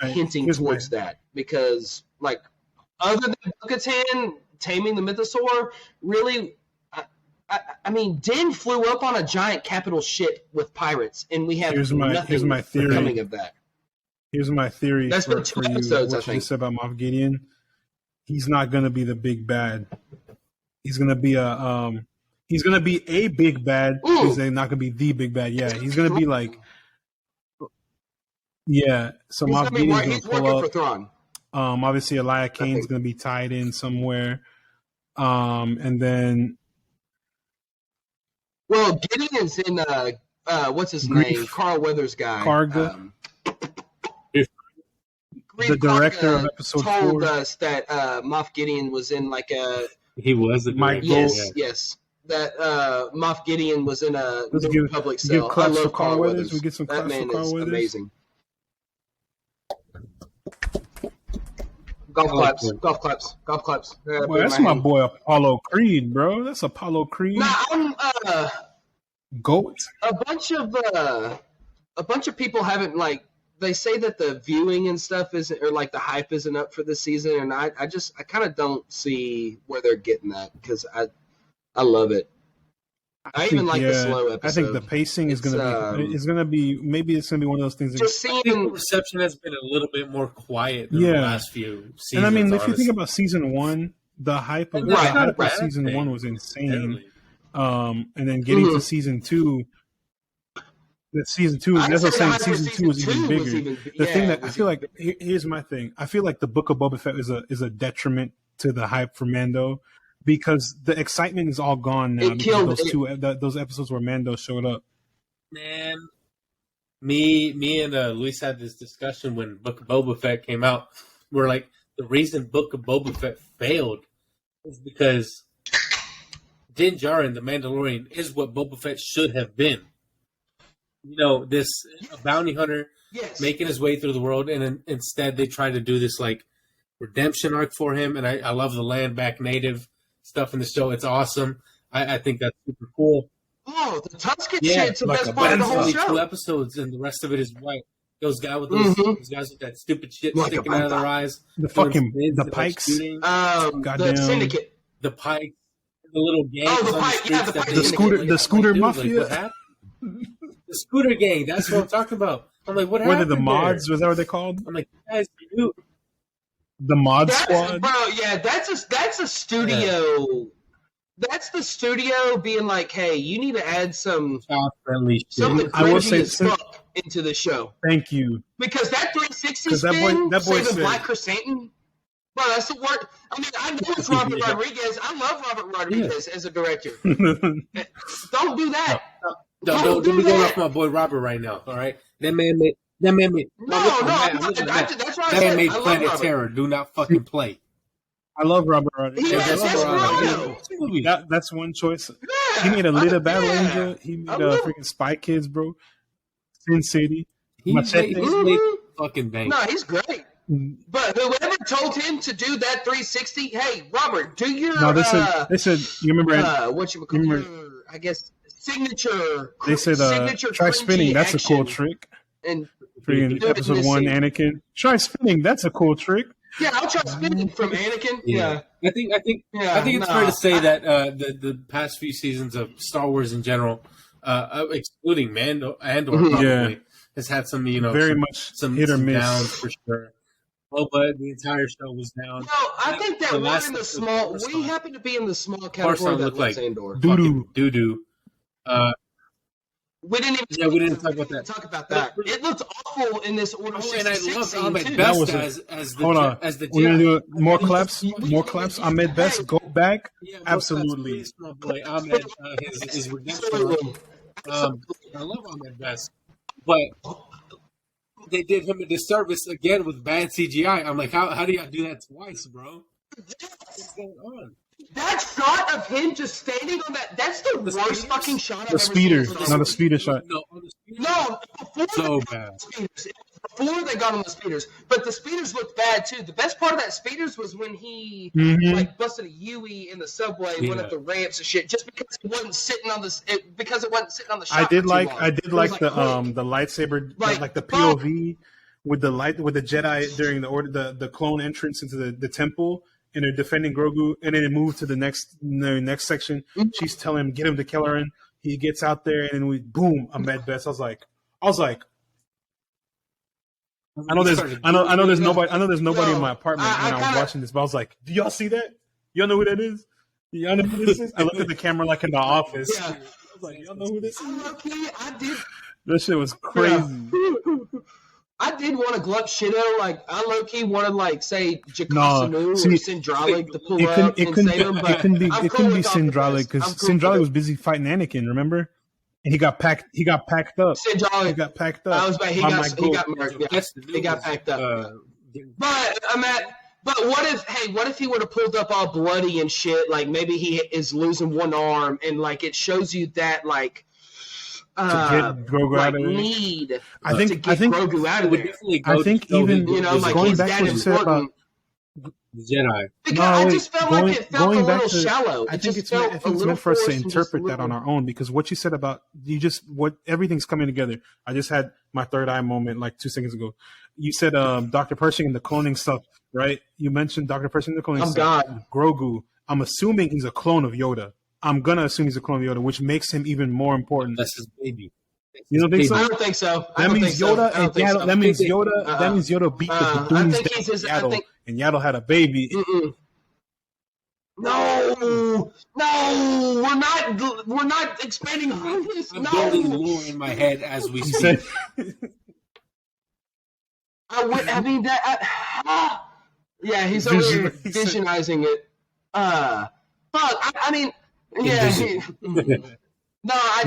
hinting towards that. Because, like, other than Bo-Katan taming the Mythosaur, really, I mean, Din flew up on a giant capital ship with pirates, and we have nothing coming of that. Here's my theory. That's been 2 episodes, I think. What you said about Moff Gideon. He's not going to be the big bad. He's going to be He's going to be a big bad. He's not going to be the big bad. Yeah, he's going to be like... Yeah, so Moff Gideon's going to pull up. For Thrawn. Obviously, Elia Kane's going to be tied in somewhere. And then... Well, Gideon's in... what's his name? Carl Weathers' guy. Karga. The director of episode 4. Told us that Moff Gideon was in like a... He was a director. Yes. That Moff Gideon was in a New Republic cell. I love Carl Weathers. We get some claps for Carl Weathers. Amazing. Golf claps. Well, that's my boy Apollo Creed, bro. That's Apollo Creed. Nah, I'm GOAT. A bunch of people haven't like. They say that the viewing and stuff isn't, or like the hype isn't up for this season, and I kind of don't see where they're getting that because I love it. I even like the slow episode. I think the pacing is going to be maybe it's going to be one of those things. Just seeing the reception has been a little bit more quiet than the last few seasons. And I mean, if you think about season 1, the hype of season 1 was insane. And then getting to season 2. That season 2 is that's what I'm saying. Season 2 was even bigger. The thing that I feel like here's my thing. I feel like the Book of Boba Fett is a detriment to the hype for Mando because the excitement is all gone now. Those episodes where Mando showed up. Man, me and Luis had this discussion when Book of Boba Fett came out. We're like, the reason Book of Boba Fett failed is because Din Djarin, the Mandalorian, is what Boba Fett should have been. You know, this bounty hunter making his way through the world, and instead they try to do this like redemption arc for him. And I love the land back native stuff in the show. It's awesome. I think that's super cool. Oh, the Tusken shit's the best part of the whole show. 2 episodes, and the rest of it is white. Those guys with those guys with that stupid shit sticking out of their eyes. The pikes. The syndicate. The pikes. The little gangs on the streets. The scooter mafia. The scooter gang, that's what I'm talking about. I'm like, what happened? What are the mods? Was that what they called? I'm like, guys, you. The mod squad? Bro, yeah, that's a studio. Yeah. That's the studio being like, hey, you need to add some child-friendly shit. Something cringy as fuck into the show. Thank you. Because that 360 spin, that boy saving Black Chrysanthemum, bro, that's the word. I mean, I know it's Robert Rodriguez. I love Robert Rodriguez as a director. Don't do that. Don't be going off my boy Robert right now. All right, that man made. That's why that man made Planet Terror. Do not fucking play. I love Robert Rodriguez. That's one choice. Yeah, he made a little Battle Angel. He made freaking Spy Kids, bro. Sin City. He's made fucking bang. No, he's great. But whoever told him to do that 360, hey, Robert, do your. No, they said you remember what you call I guess signature. They said try spinning. That's action. A cool trick. And Freaking episode 1, Anakin. Try spinning. That's a cool trick. Yeah, I'll try spinning from Anakin. Yeah. I think it's fair to say that the past few seasons of Star Wars in general, excluding Andor probably, has had some, very much some hit or miss downs for sure. Oh, but the entire show was down. No, I think that we're in the small. We happen to be in the small category that looks Andor. Doo-doo. We didn't even. We didn't talk about that. Talk about that. It looked awful in this Order 66 and I scene love too. Ahmed Best as the hold on. As the we're gonna do it. More claps. More claps. Ahmed Best. Go back. Yeah, absolutely. Please, my boy Ahmed. His redemption. I love Ahmed Best, but they did him a disservice again with bad CGI. I'm like, how do y'all do that twice, bro? What's going on? That shot of him just standing on that's the worst fucking shot I've ever seen. The speeder shot. No, before they got on the speeders. But the speeders looked bad too. The best part of that speeders was when he busted a Yui in the subway, went up the ramps and shit, just because it wasn't sitting on the shot. I did like the lightsaber, like the POV with the Jedi during the clone entrance into the temple. And they're defending Grogu, and then it moved to the next section. She's telling him, get him to Kelleran. He gets out there, and then boom, Ahmed Best. I was like, I know there's nobody in my apartment when I was watching this, but I was like, do y'all see that? Y'all know who that is? Y'all know who this is? I looked at the camera like in the office. Yeah. I was like, y'all know who this is? I did. That shit was crazy. Yeah. I did want a Gluck Shido, I low-key wanted, say, Jakasanu or Sindralig to pull up and save him, but it couldn't be Sindralig, because Sindralig was busy fighting Anakin, remember? And he got packed up. Sindralig. He got packed up. He got murdered. Yeah. He got packed up. But what if he would have pulled up all bloody and shit, maybe he is losing one arm, and, it shows you that, to get Grogu out of there. Need I think Grogu out of there. I think even going back to what you said about Jedi. I just felt like it felt a little shallow. I think it's meant for us to interpret that on our own, because what you said about everything's coming together. I just had my third eye moment 2 seconds ago. You said Dr. Pershing and the cloning stuff, right? You mentioned Dr. Pershing and the cloning stuff. God. Grogu. I'm assuming he's a clone of Yoda. I'm gonna assume he's a clone of Yoda, which makes him even more important. That's his baby. You don't think so? I don't think so. That means Yoda beat the Bethune down Yaddle, and Yaddle had a baby. No, we're not expanding on this. I'm building lore in my head as we speak. Yeah, he's over here visionizing it. Yeah. I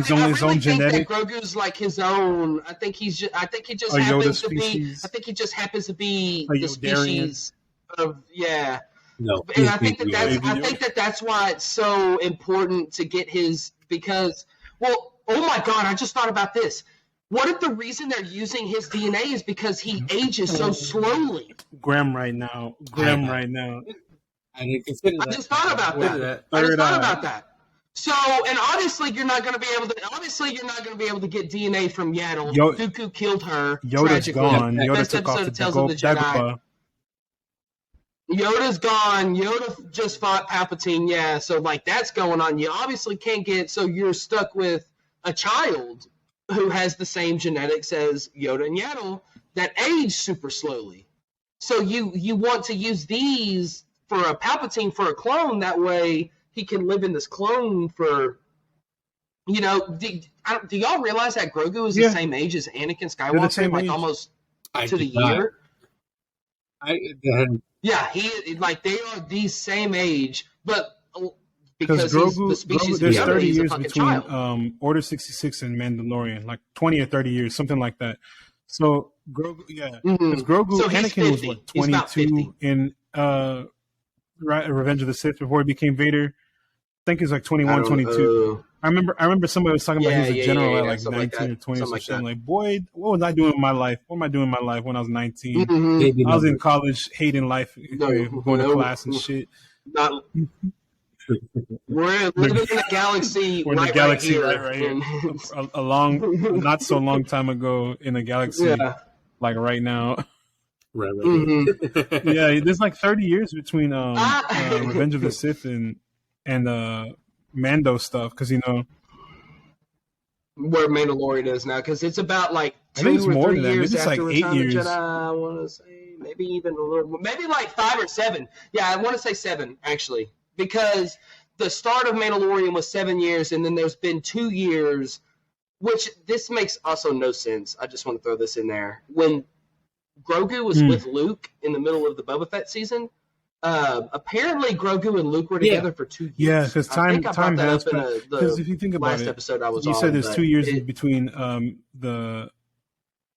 really think that Grogu's his own. I think he just happens to be. I think he just happens to be the species of No, and I think that's why it's so important to get his oh my God, I just thought about this. What if the reason they're using his DNA is because he ages so slowly? Grim right now. I didn't consider that. I just thought about that. So, and obviously you're not going to be able to get DNA from Yaddle. Dooku killed her. Yoda's gone. Yoda took off the Jedi. Yoda's gone. Yoda just fought Palpatine. Yeah, so that's going on. You obviously can't get. So you're stuck with a child who has the same genetics as Yoda and Yaddle that age super slowly. So you want to use these for a Palpatine for a clone. That way he can live in this clone for, do y'all realize that Grogu is the same age as Anakin Skywalker? Almost to the year? Yeah, they are the same age, but because Grogu, the species there's of 30 years years between Order 66 and Mandalorian, 20 or 30 years, something like that. So Grogu, because Grogu, so Anakin 50. was 22 in Revenge of the Sith before he became Vader. I think he's 21, 22. I remember somebody was talking about he was a general at 19 or 20 or something. I'm like, boy, what was I doing in my life? What am I doing in my life when I was 19? Mm-hmm. I was in college, hating life, going to class and shit. We're living in a galaxy. We're in a galaxy right here. A not so long time ago in a galaxy. Yeah. like right now. Right. Mm-hmm. Yeah, there's like 30 years between Revenge of the Sith and Mando stuff, because where Mandalorian is now, because it's about like I think it's 2 or more 3 than that. years Maybe it's after like 8 Return of the years. Jedi. I want to say maybe even a little, maybe like 5 or 7. Yeah, I want to say 7 actually, because the start of Mandalorian was 7 years, and then there's been 2 years, which this makes also no sense. I just want to throw this in there. When Grogu was with Luke in the middle of the Boba Fett season, apparently Grogu and Luke were together for 2 years. Yeah, because time has passed. Because if you think about last it, episode I was you on, said there's 2 years in between the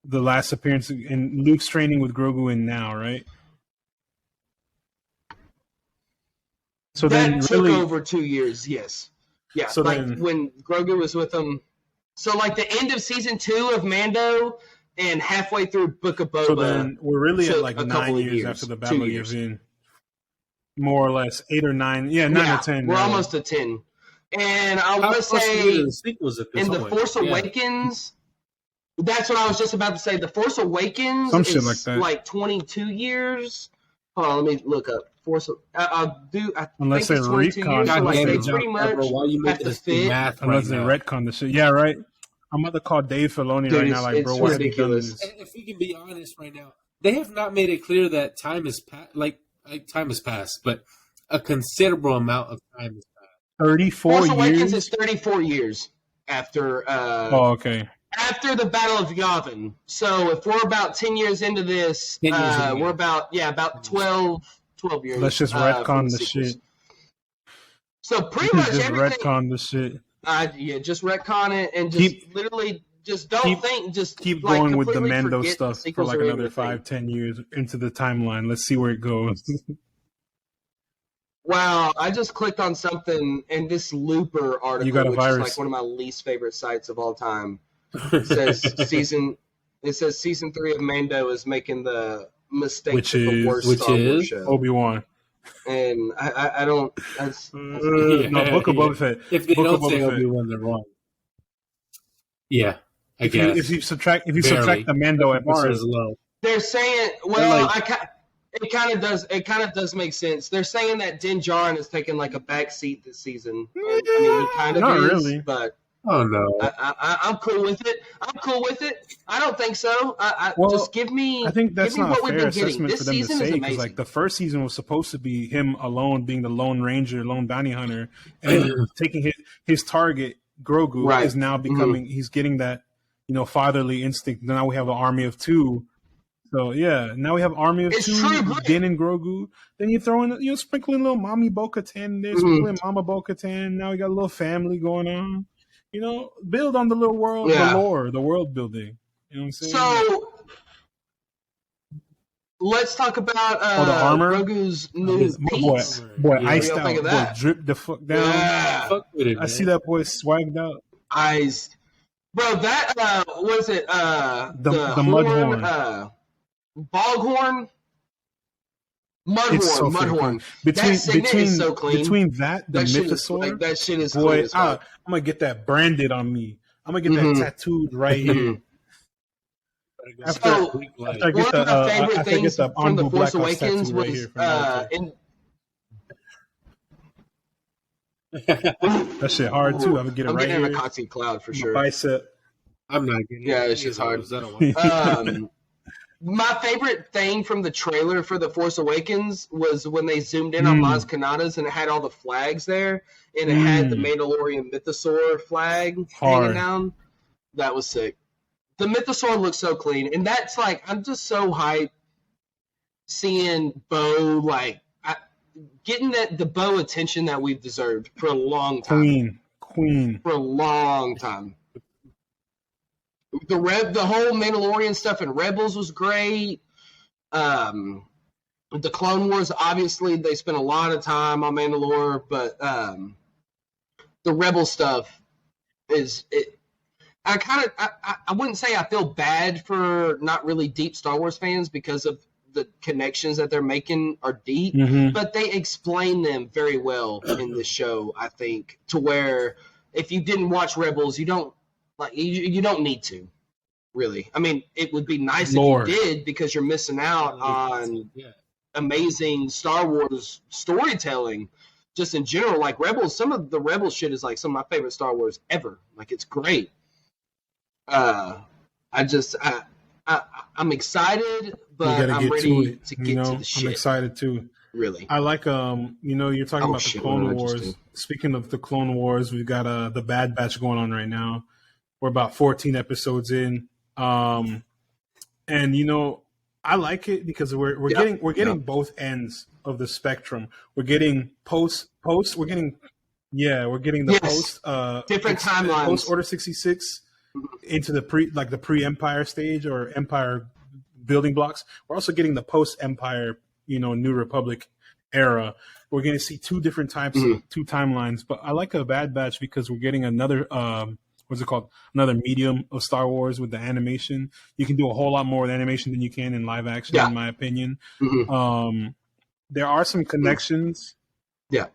last appearance and Luke's training with Grogu and now, right? So that then took really over 2 years. Yes, yeah. So like then, when Grogu was with them. So like the end of season 2 of Mando and halfway through Book of Boba. So then we're really at like 9 years years after the Battle of Yavin. More or less 8 or 9. Yeah, 9 or 10. We're almost at 10. And I want to say in The Force Awakens, that's what I was just about to say. The Force Awakens Some is shit like that. like 22 years. Hold on, let me look up. Unless think it's 22 retcon. years, so like they John, pretty much why you have to fit. Unless they retcon the shit. Yeah, right. I'm about to call Dave Filoni right now. Like, bro, why have you done this? If we can be honest right now, they have not made it clear that time has passed. Like time has passed, but a considerable amount of time has passed. 34 Force years? Awakens is 34 years after. Okay. After the Battle of Yavin. So if we're about 10 years into this, we're about 12 years. Let's just retcon the shit. So pretty much just everything. Retcon the shit. Just retcon it and just literally just don't think. Just keep like, going with the Mando forget stuff the for like another thing. 5-10 years into the timeline. Let's see where it goes. Wow, I just clicked on something in this Looper article, You got a which virus. is like one of my least favorite sites of all time. It says season 3 of Mando is making the mistake of the worst Star Wars show. Obi-Wan. And I don't. No, Book of Boba Fett. If they Book don't of say Boba Fett. Obi-Wan, they're wrong. Yeah, I guess. If you subtract the Mando episodes, they're saying, well, it kind of does make sense. They're saying that Din Djarin is taking like a back seat this season. I mean, he kind of is, really. But oh no, I'm cool with it. I don't think so. Just give me. I think that's not a fair assessment this for them to season say, is because amazing. like the first season was supposed to be him alone, being the lone ranger, lone bounty hunter, and taking his target. Grogu is now becoming. He's getting that fatherly instinct. Now we have an army of 2. So yeah, now we have army of 2, Din and Grogu. Then you throw in, sprinkling little mommy Bo-Katan there, sprinkling mama Bo-Katan. Now we got a little family going on. Build on the little world, the lore, the world building. You know what I'm saying? So let's talk about the armor. Grogu's new piece. Boy, iced out. Boy, drip the fuck down. Yeah. Fuck with it, I see that boy swagged out. Eyes, bro. That was it. The mud horn. Boghorn. Mudhorn. Between is so clean. Between the mythosaur, that shit is boy. Clean as fuck. I'm gonna get that branded on me. I'm gonna get that tattooed right here. After I get one of my favorite after I things get the from The Anbu Force Black Ops Awakens tattoo right was here from Naruto. That shit hard too. I'm gonna get it right here. I'm getting a Akatsuki cloud for sure. Bicep. I'm not getting it. Yeah, it's just hard. My favorite thing from the trailer for The Force Awakens was when they zoomed in on Maz Kanata's and it had all the flags there, and it had the Mandalorian Mythosaur flag hanging down. That was sick. The Mythosaur looks so clean, and that's like, I'm just so hyped seeing Bo getting the Bo attention that we've deserved for a long time. Queen. For a long time. The whole Mandalorian stuff in Rebels was great. The Clone Wars, obviously, they spent a lot of time on Mandalore, but the Rebel stuff is it. I wouldn't say I feel bad for not really deep Star Wars fans because of the connections that they're making are deep, but they explain them very well in this show. I think to where if you didn't watch Rebels, you don't. You don't need to, really. I mean, it would be nice if you did, because you're missing out on amazing Star Wars storytelling. Just in general, like Rebels, some of the Rebels shit is like some of my favorite Star Wars ever. Like, it's great. I'm excited, but I'm ready to get to the shit. I'm excited too. Really, I like you're talking about the Clone Wars. Speaking of the Clone Wars, we've got the Bad Batch going on right now. We're about 14 episodes in, and I like it because we're getting both ends of the spectrum. We're getting post. We're getting the post different timelines, post Order 66 into the pre-Empire stage or Empire building blocks. We're also getting the post-Empire, New Republic era. We're going to see two different types, two timelines. But I like a Bad Batch because we're getting another what's it called? Another medium of Star Wars with the animation. You can do a whole lot more with animation than you can in live action, in my opinion. There are some connections. Yeah.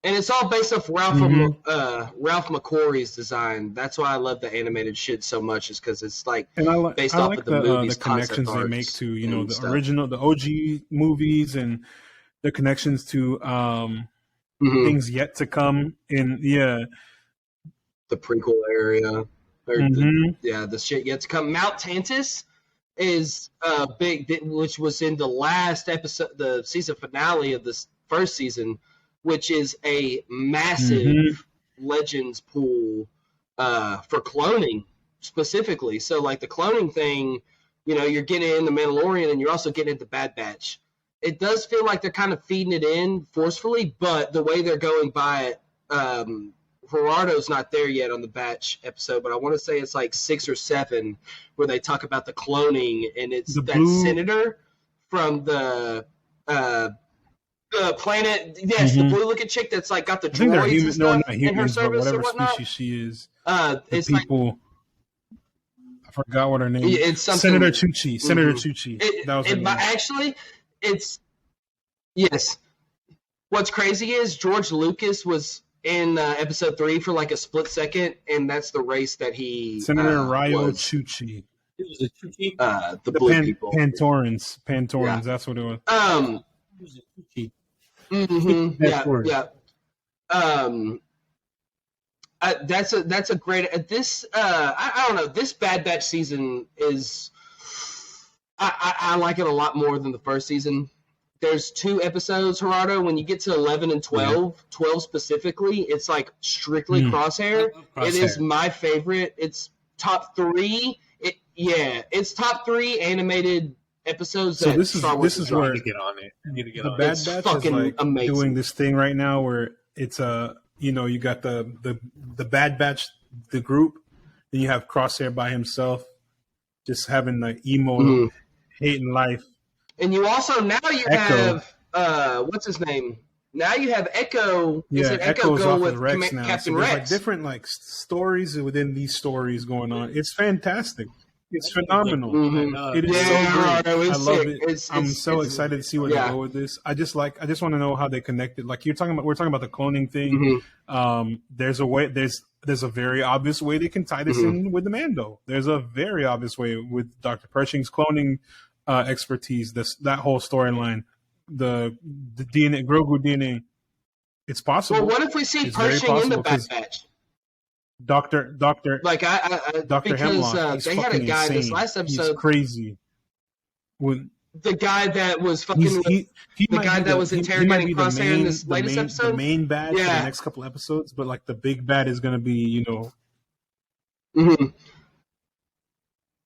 And it's all based off Ralph McQuarrie's design. That's why I love the animated shit so much, is because it's based off of the movies, the connections they make to the original, the OG movies, and the connections to things yet to come in the prequel area. The shit yet to come. Mount Tantus is big, which was in the last episode, the season finale of this first season, which is a massive Legends pool for cloning specifically. So, like, the cloning thing, you're getting in the Mandalorian, and you're also getting into Bad Batch. It does feel like they're kind of feeding it in forcefully, but the way they're going by it, Gerardo's not there yet on the Batch episode, but I want to say it's like 6 or 7 where they talk about the cloning, and it's senator from the planet, the blue-looking chick that's like got the droids and stuff in her service whatever or whatnot. Species she is. It's people. I forgot what her name. It's something, Senator Chuchi. Senator Chuchi. That was her name. Actually, it's What's crazy is George Lucas was in episode 3 for like a split second, and that's the race that he Senator Ryo Chuchi. It was a Chuchi. The blue people. Pantorans. That's what it was. It was a Chuchi. That's a great. This I don't know. This Bad Batch season is. I like it a lot more than the first season. There's 2 episodes, Gerardo. When you get to 11 and 12, 12 specifically, it's like strictly Crosshair. It is my favorite. It's top 3. It's top 3 animated episodes. So this is where to get on it. The Bad Batch is like amazing. Doing this thing right now where it's you got the Bad Batch, the group, then you have Crosshair by himself, just having the emo, hating life. And you also now you Echo. have what's his name? Now you have Echo. Echo's go off with Rex now. Captain so there's Rex. like different stories within these stories going on. It's fantastic. It's phenomenal. It is so great. I love it. I'm so excited to see where they go with this. I just want to know how they connect it. Like we're talking about the cloning thing. There's a way. There's a very obvious way they can tie this in with the Mando. There's a very obvious way with Dr. Pershing's cloning expertise. That whole storyline, the DNA, Grogu DNA. It's possible. Well, what if we see Pershing in the Bad Batch? Doctor like Dr. because Hemlock, they had a guy insane. this last episode. He's crazy. The guy that was fucking the guy that was interrogating Crosshair in this latest episode. The main bad for the next couple episodes, but like the big bad is going to be, It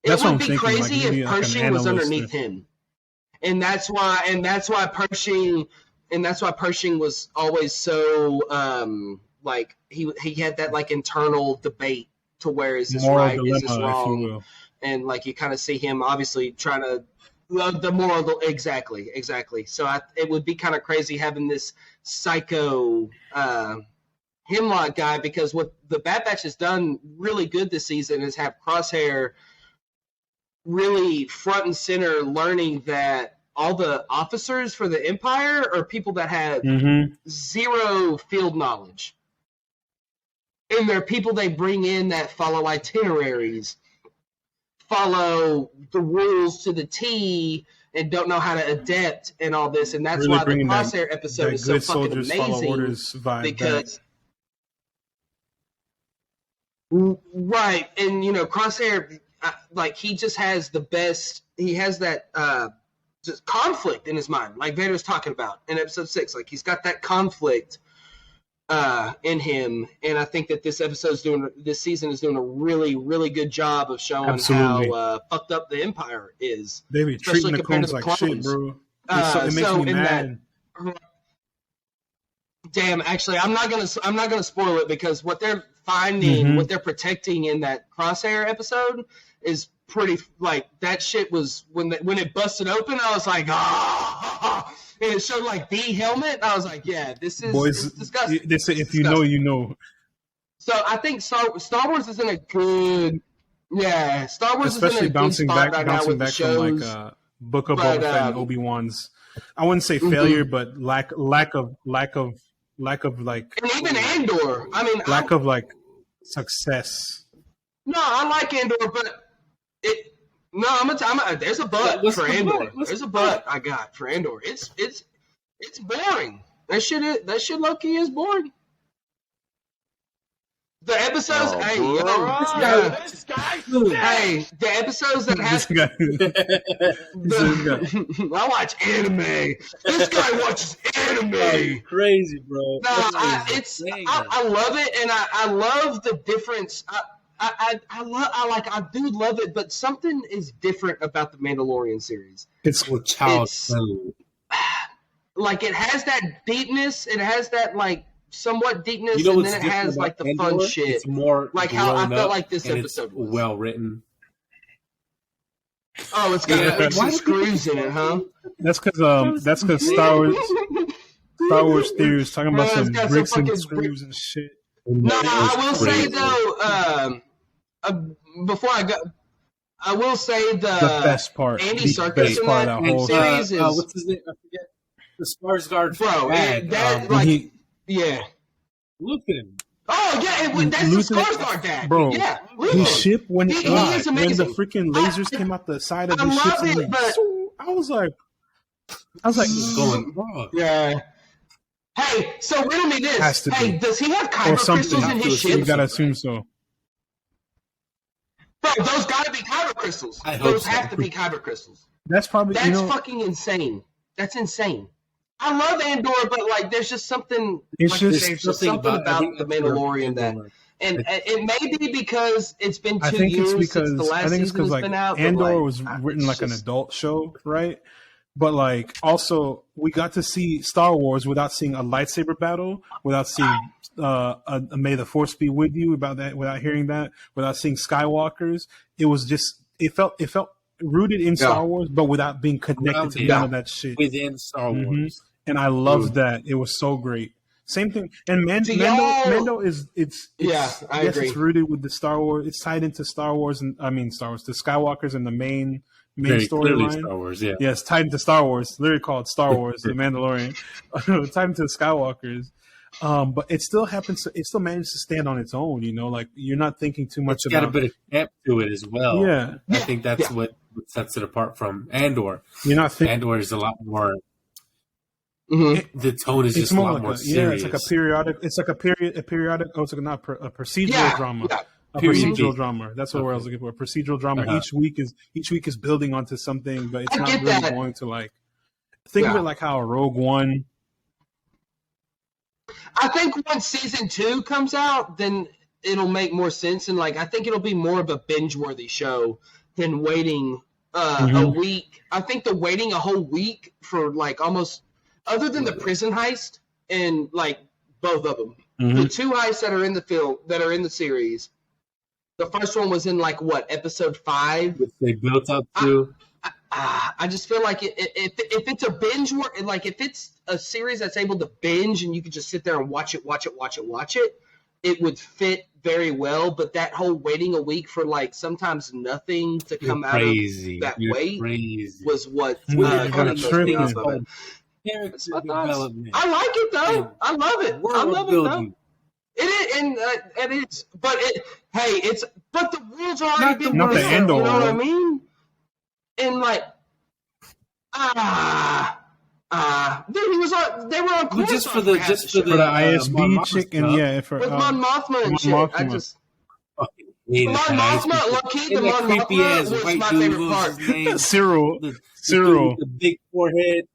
That's would what be I'm thinking, crazy like, if Pershing was underneath him, and that's why Pershing was always so like he had that like internal debate to where is this moral right, dilemma, is this wrong, if you will. And like you kind of see him obviously trying to the moral exactly. So it would be kind of crazy having this psycho Hemlock guy, because what the Bad Batch has done really good this season is have Crosshair really front and center, learning that all the officers for the Empire are people that have zero field knowledge. And they're people they bring in that follow itineraries, follow the rules to the T and don't know how to adapt and all this, and that's really why the Crosshair episode is so fucking amazing because right, and Crosshair, like he just has the best. He has that just conflict in his mind, like Vader's talking about in episode 6. Like he's got that conflict in him, and I think that this season is doing a really, really good job of showing how fucked up the Empire is. They be treating the clones like shit, bro. It makes me mad. Damn, actually, I'm not gonna spoil it because what they're finding, what they're protecting in that Crosshair episode is pretty. Like that shit was when it busted open, I was like, ah. And it showed like the helmet. I was like, "Yeah, this is disgusting." They say, "If you know, you know." So I think Star Wars is in a good, Star Wars especially is in a good spot right now with the shows. From like Book of Boba Fett and Obi-Wan's. I wouldn't say failure, but lack of like, and even Andor. I mean, lack of like success. No, I like Andor, but it. No, there's a but for Andor. There's a but I got for Andor. It's boring. That shit low-key is boring. The episodes, this guy. Hey, the episodes that have I watch anime. This guy watches anime. Crazy, bro. No, I love it, and I love the difference. I do love it, but something is different about the Mandalorian series. It's like it has that deepness. It has that like somewhat deepness, and then it has like the fun shit. It's more like how I felt like this episode was well written. Oh, it's got some screws in it, huh? That's because Star Wars theory is talking about some bricks and screws and shit. No, I will say though. Before I go, I will say the best part, Andy Serkis in that series is what's his name? I forget. The Skarsgård, bro. Look at him. Oh yeah, that's the Skarsgård dad, bro. Yeah, his ship when he is amazing. When the freaking lasers came out the side of his ship, I was like, what's going on? Yeah. Hey, so riddle me this. Hey, does he have kyber crystals in his ship? You gotta assume so. Bro, those gotta be kyber crystals. Those have to be kyber crystals. That's probably fucking insane. That's insane. I love Andor, but like, there's just something. It's there's just something about the Mandalorian that, and it may be because it's been 2 years since the last season has been out. Andor was written like an adult show, right? But like, also, we got to see Star Wars without seeing a lightsaber battle, without seeing May the Force be with you, without hearing that, without seeing Skywalkers. It was just it felt rooted in Star Wars, but without being connected to none of that shit within Star Wars. And I loved that. It was so great. Same thing. And Mando is I agree. It's rooted with the Star Wars. It's tied into Star Wars, and Star Wars, the Skywalkers, and the main storyline. Star Wars, yeah. Yes, tied into Star Wars. Literally called Star Wars, the Mandalorian. Tied into the Skywalkers. But it still manages to stand on its own, like you're not thinking too much about it. It's got a bit of camp to it as well. Yeah. I think that's what sets it apart from Andor. You're not thinking Andor is a lot more the tone is just a lot more serious. It's like a periodic. It's like a periodic. Oh, it's like not a procedural drama. Yeah. A procedural drama. That's what I was looking for. A procedural drama. Each week is building onto something, but it's not really going to like. Think of it like how Rogue One. I think once season 2 comes out, then it'll make more sense, and like I think it'll be more of a binge-worthy show than waiting a week. I think the waiting a whole week for like almost. Other than the prison heist and like both of them, the 2 heists that are in the film that are in the series, the first one was in like episode 5. Which they built up to. I just feel like if it's a binge, like if it's a series that's able to binge and you could just sit there and watch it, it would fit very well. But that whole waiting a week for like sometimes nothing to come out of that wait was what kind of threw me off of it. I like it though. I love it. I love it though. It is, and it is. But But the world's already been not the built, Andor you know what I world. mean? And like, dude, he was on. They were on course just for the ISB Mon chick, Mothma and yeah, for with Mon Mothma and shit. Mothma. I just fucking hated Mon that Mothma, low-key, the and Mon that creepy ass Mothma was white my dude. favorite What was part. his name? Cyril. The Cyril. dude with the big forehead.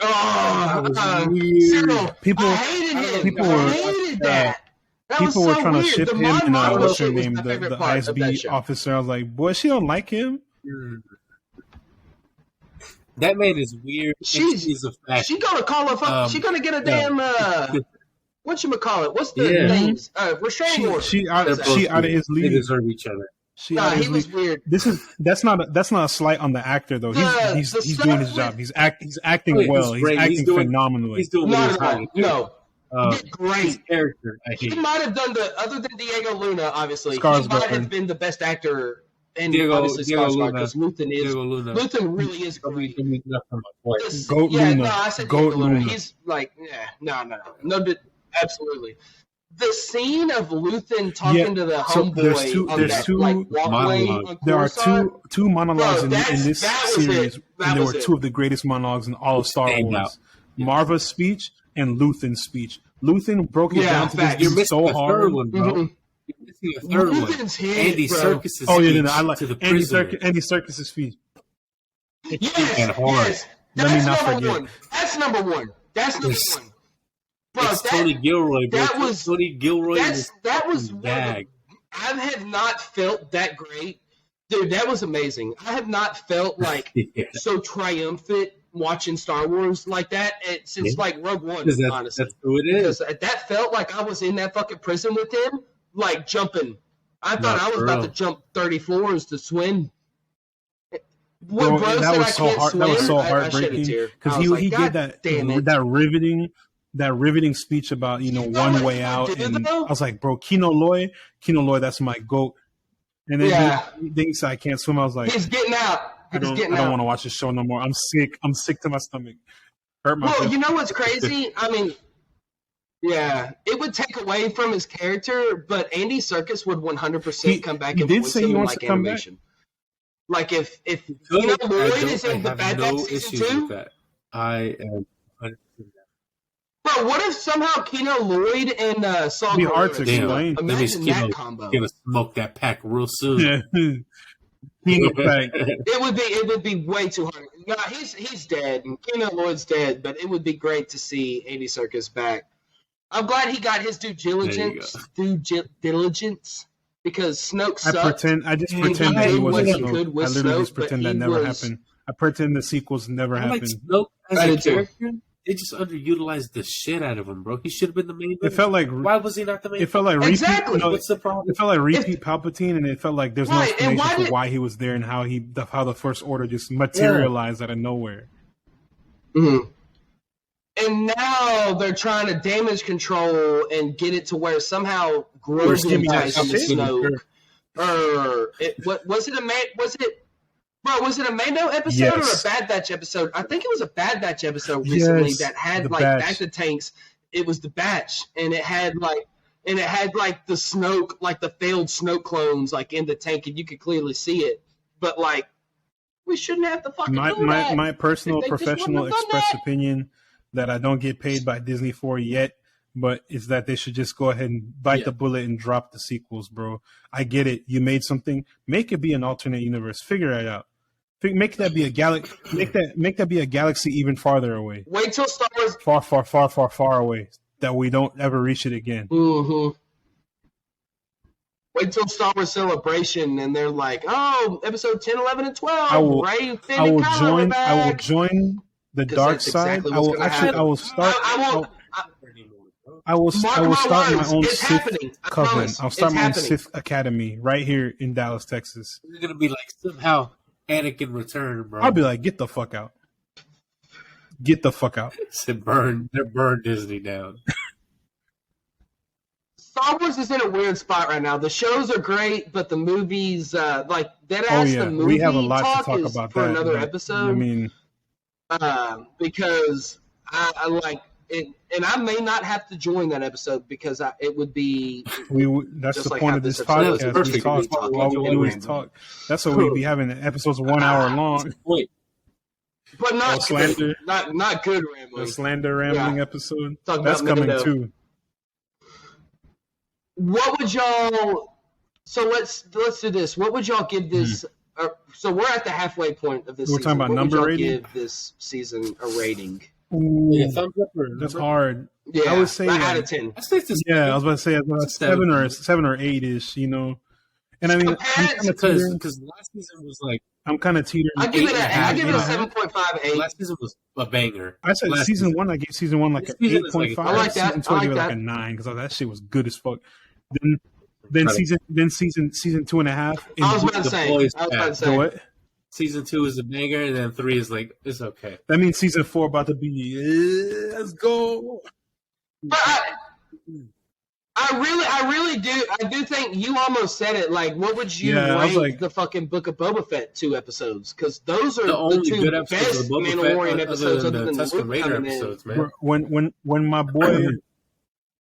Oh, That was weird. Cyril, People- I hated him. people I were- hated that. That was People so were trying weird. to ship The him Mon and Mothma what's her shit was name, my the favorite part of that ISB show. officer. I was like, boy, she don't like him. That man is weird. She's a fashion. She gonna call a fuck. She gonna get a damn whatchamacallit? What's the Yeah. names? Restraining order. She out They're both of his weird. They league. deserve each other. She Nah, out of he his was league. weird. That's not a slight on the actor though. He's The doing his stuff job. He's acting Oh, yeah, well. he's He's great. acting He's doing- phenomenally. He's doing what Not he's at all. trying to do. No. He did His great. character, I He hate. might have done other than Diego Luna, obviously. Skarsgård. He might have been the best actor, and Diego obviously Skarsgård, Luna. because Luthen Diego Luna. really is great. This- Goat yeah, Luna. no, I said Goat Diego Luna. Luna. He's like, absolutely. The scene of Luthen talking to the so homeboy on there's that two like walkway monologues. on There are Coruscant. two monologues Bro, in this that was series, it. That and there was were it. two of the greatest monologues in all of Star Stand Wars: out. Marva's speech and Luthen's speech. Luthen broke it Yeah, down to facts. this You're dude missing so the hard. third one, bro. Mhm. You're missing the third one. Luthen's hit, Andy bro. Serkis' Oh yeah, speech no, I like to the Andy prisoner. Serkis' speech. Yes, and hard. yes. Let me That's not number forget. one. That's number one. That's number It's- one. Bro, It's Tony Gilroy, bro. that was- Tony Gilroy. that was one of the- bag. I have not felt that great. Dude, that was amazing. I have not felt like Yeah. so triumphant watching Star Wars like that since Yeah. like Rogue One, Because honestly. that's who it is. Because that felt like I was in that fucking prison with him, like jumping. I thought No, I was for about real. to jump 30 floors to swim. Bro, When bro that said was I so can't hard. swim, That was so I shed a heartbreaking tear. because I was like, he God did damn it. that riveting speech about know one what way he out, would do, and though? I was like, bro, Kino Loy, that's my goat. And then Yeah. he said I can't swim. I was like, He's getting out. I He's don't getting out. want to watch this show no more. I'm sick. I'm sick to my stomach. Hurt my. Well, you know what's crazy? I mean, yeah, it would take away from his character, but Andy Serkis would 100% come back he and did voice say him he in wants like to come back? animation. Like if Good. you know I Lloyd don't- is I in the have Bad no Batch season issues 2, with that. I am. bro, what if somehow Kino Lloyd and Saul It'd be hard Guerrero to team up? explain. That means Imagine that Kino's combo. gonna smoke that pack real soon. Yeah. Kino back. It would be way too hard. No, he's dead, and Kino Lloyd's dead. But it would be great to see Andy Serkis back. I'm glad he got his due diligence. Because Snoke sucked. I just And pretend he that he did what wasn't he Snoke. could I with literally Snoke, just pretend but that he never was- happened. I pretend the sequels never I like happened. Snoke as I a did too. character. They just underutilized the shit out of him, bro. He should have been the main. It felt like Why was he not the main? it felt like repeat. Exactly. No, What's the problem? it felt like repeat Palpatine, and it felt like there's no Right, and explanation why for why he was there and how the First Order just materialized out of nowhere. Mhm. And now they're trying to damage control and get it to where somehow Grogu Skinny ties Guy into shit? Snoke. Or was it a Mando episode Yes. or a Bad Batch episode? I think it was a Bad Batch episode recently Yes, that had the like Batch. back to tanks. It was the Batch, and it had like the Snoke, like the failed Snoke clones, like in the tank, and you could clearly see it. But like, we shouldn't have to fucking do that. My personal They just professional wouldn't have done express that. opinion that I don't get paid by Disney for yet, but is that they should just go ahead and bite the bullet and drop the sequels, bro. I get it. You made something. Make it be an alternate universe. Figure it out. Make that be a galaxy. Make that be a galaxy even farther away. Wait till Star Wars. Far away. That we don't ever reach it again. Mm-hmm. Wait till Star Wars Celebration, and they're like, "Oh, episode 10, 11, and 12. I will- Ray, Finn, I will and Kylo are join. back." I will join the 'Cause dark that's side. exactly I what's will gonna actually. happen. I will start. I won't. I will Mark start my my words, own it's Sith happening. I coven. promise. I'll start It's my own happening. Sith academy right here in Dallas, Texas. They're gonna be like somehow Anakin returned, bro. I'll be like, get the fuck out. Get the fuck out. They burn Disney down. Star Wars is in a weird spot right now. The shows are great, but the movies, like Oh Deadass, yeah, the movie we have a lot talk to talk is about for that. another but, episode. I mean, Because I like and I may not have to join that episode because it would be. That's the point of this podcast. We talk. All we do is talk. That's what we be having. Episodes 1 hour long. Wait. But not slander, not good rambling. The slander rambling episode. That's coming too. What would y'all? So let's do this. What would y'all give this? So we're at the halfway point of this. We're talking about number rating. Give this season a rating. Yeah, thumbs up that's hard. Yeah, I would say out of 10. I was about to say 7 or 8 ish. You know, and I mean, because last season was like I'm kind of teetering. I give it a 7.5, 8. Last season was a banger. I said season 1. I gave season 1 like an 8.5. I like that. Season 2 I gave it like a 9 because that shit was good as fuck. Then season 2.5. I was about to say. What? Season 2 is a banger, and then 3 is like it's okay. That means season 4 about to be. Let's go. But I really do. I do think you almost said it. Like, what would you rate the fucking Book of Boba Fett 2 episodes? Because those are the only 2 good best Mandalorian episodes other than the Tusken Raider episodes, man. When my boy.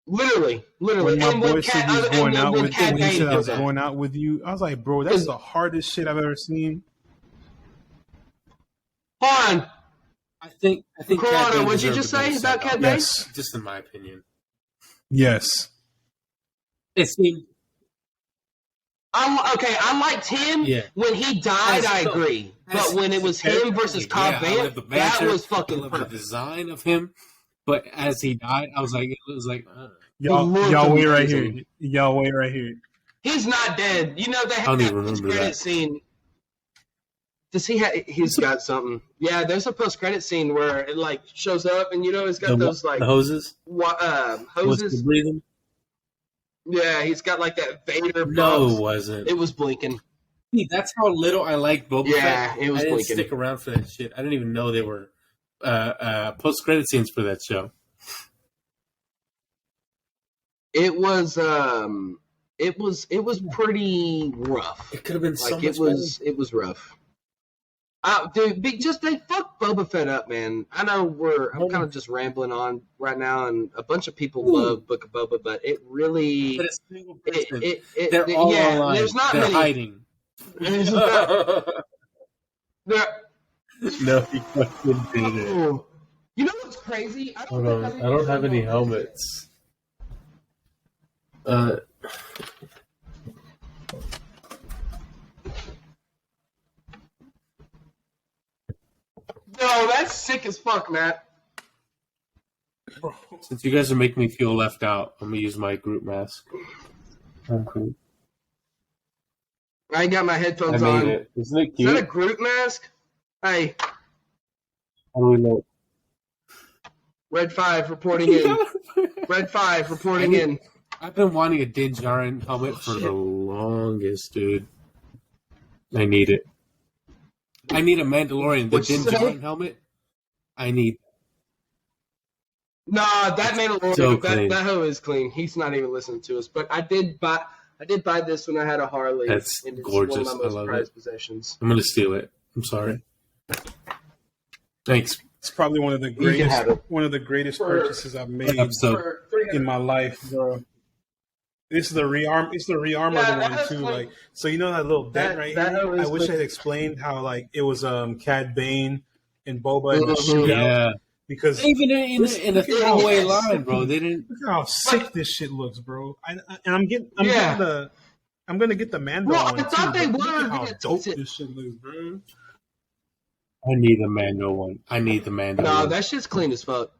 Literally. When my boy said he was going out with you, when he said I was going out with you, I was like, bro, that's the hardest shit I've ever seen. Hold on. I think Corona, what'd you just say about Cad Bane? Yes. Just in my opinion. Yes. It seemed. I liked him when he died. I agree, but when it was him versus Cobb Vanth, that was fucking the design of him. But as he died, I was like, y'all wait right here. Y'all wait right here. He's not dead. You know they have that post-credit scene. Does he have? He's got something. Yeah, there's a post-credit scene where it like shows up, and you know he's got those like the hoses. Hoses. Breathing. Yeah, he's got like that Vader. No, it wasn't. It was blinking. See, that's how little I like Boba Fett. Yeah, it was I didn't blinking. Stick around for that shit. I didn't even know they were post-credit scenes for that show. It was pretty rough. It could have been so much better. It was rough. Dude, they fucked Boba Fett up, man. I know I'm kind of just rambling on right now, and a bunch of people love Book of Boba, but it really. But it's a single person. They're all online. There's not They're many. Hiding. No, he fucking did it. You know what's crazy? I don't have any helmets. No, that's sick as fuck, Matt. Since you guys are making me feel left out, I'm gonna use my group mask. Okay. I got my headphones on. It. Isn't it cute? Is that a group mask? Hey. How do we know? Red 5 reporting in. Red 5 reporting in. I've been wanting a Din Djarin helmet for the longest, dude. I need it. I need a Mandalorian. The Din Djarin helmet. I need. Nah, that Mandalorian, that hoe is clean. He's not even listening to us. But I did buy this when I had a Harley. That's gorgeous. One of my most I love prized it. possessions. I'm gonna steal it. I'm sorry. Thanks. It's probably one of the greatest purchases I've made in my life, bro. It's the rearmored one too. Like, so you know that little dent right here. I wish I had explained how like it was Cad Bane and Boba in the shootout. Yeah. Because even in a throwaway line, bro, they didn't. Look how sick this shit looks, bro. I'm gonna get the Mando one too. I thought they were. Look how dope this shit looks, bro. I need the Mando one. I need the Mando. No, that shit's clean as fuck.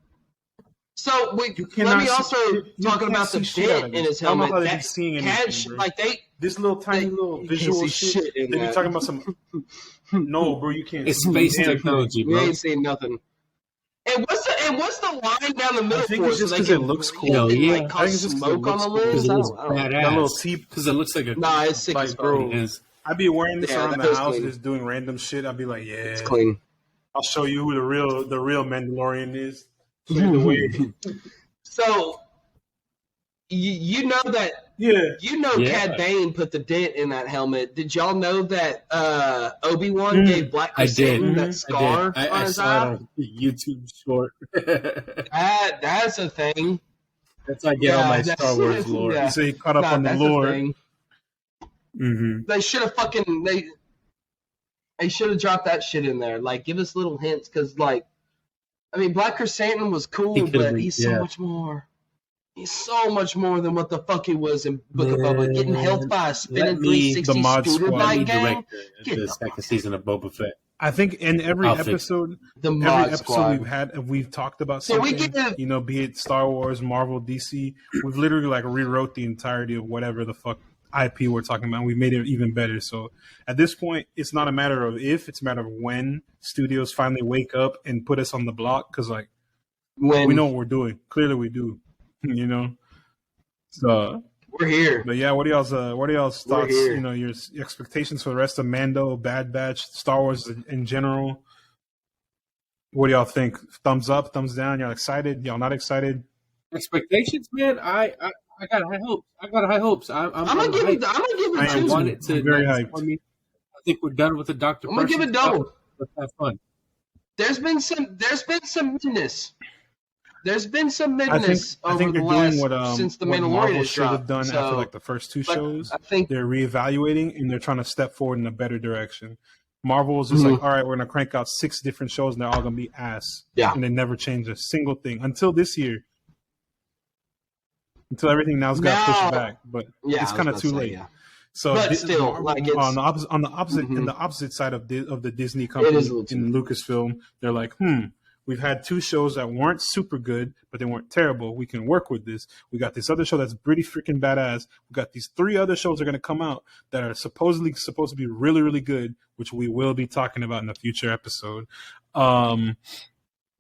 So let me also talking about the dent in his helmet. This little tiny little visual shit. They be talking about some. No, bro, you can't. It's space technology, bro. We ain't seen nothing. And what's the line down the middle? I think it's just because it looks cool. Yeah, like, I think it's just smoke on the lens. That little tip because it looks like a. Nah, it's sick as bro. I'd be wearing this around the house, just doing random shit. I'd be like, yeah, it's clean. I'll show you who the real Mandalorian is. So you know that You know, Cad Bane put the dent in that helmet. Did y'all know that Obi-Wan gave Black Krrsantan that scar on his eye? I saw it on YouTube short. That's a thing. That's how I get all my Star Wars lore. Yeah. So he caught up on the lore. They should have they should have dropped that shit in there. Like, give us little hints, because, like, I mean, Black Krrsantan was cool, but he's so much more. He's so much more than what the fuck he was in Book of Boba. Getting helped by a spinning 360 scooter bike gang. The second season of Boba Fett. I think in every episode we've talked about something. Be it Star Wars, Marvel, DC. We've literally like rewrote the entirety of whatever the fuck IP we're talking about. We made it even better. So at this point, it's not a matter of if; it's a matter of when studios finally wake up and put us on the block. Because like we know what we're doing. Clearly, we do. So we're here. But yeah, what are y'all's thoughts? Your expectations for the rest of Mando, Bad Batch, Star Wars in general. What do y'all think? Thumbs up, thumbs down? Y'all excited? Y'all not excited? Expectations, man. I got high hopes. I'm gonna give it. I want it to very hyped. For me. I think we're done with the Dr. I'm gonna give it double. Let's have fun. There's been some midness. There's been some midness over the last since the Mandalorian has should have dropped. done after like the first two shows. I think they're reevaluating and they're trying to step forward in a better direction. Marvel was just like, all right, we're gonna crank out 6 different shows and they're all gonna be ass. Yeah, and they never changed a single thing until this year. Until everything now's got pushed back, but it's kind of too late. Yeah. So, but still, like it's, on the opposite side of the Disney company in Lucasfilm, they're like, we've had 2 shows that weren't super good, but they weren't terrible. We can work with this. We got this other show that's pretty freaking badass. We got these 3 other shows that are going to come out that are supposed to be really, really good, which we will be talking about in a future episode.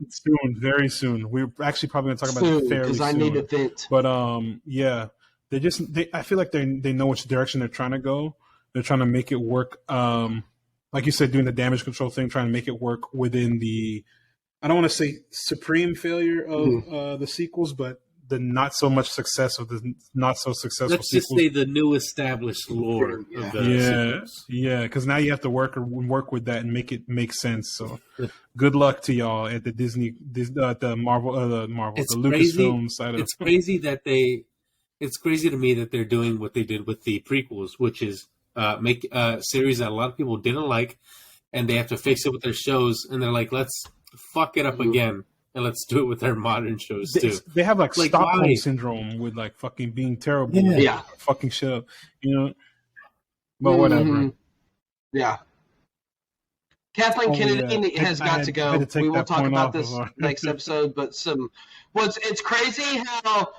Soon, very soon. We're actually probably going to talk about it fairly soon. I need a vent. But yeah, I feel like they know which direction they're trying to go. They're trying to make it work. Like you said, doing the damage control thing, trying to make it work within the. I don't want to say supreme failure of the sequels, but the not so much success of the not so successful Let's just sequels. say the new established lore of the sequels. Yeah, because now you have to work with that and make it make sense. So good luck to y'all at the the Lucasfilm side of it. It's crazy that it's crazy to me that they're doing what they did with the prequels, which is make a series that a lot of people didn't like, and they have to fix it with their shows, and they're like, let's fuck it up again. And let's do it with our modern shows too. They have like Stockholm syndrome with like fucking being terrible. Yeah. Fucking shit up, But whatever. Yeah. Kathleen Kennedy has got to go. We will talk about this next episode. But it's crazy how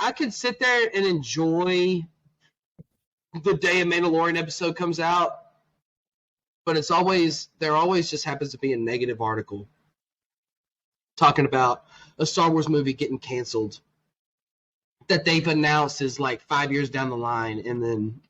I could sit there and enjoy the day a Mandalorian episode comes out, but there always just happens to be a negative article talking about a Star Wars movie getting canceled that they've announced is like 5 years down the line, and then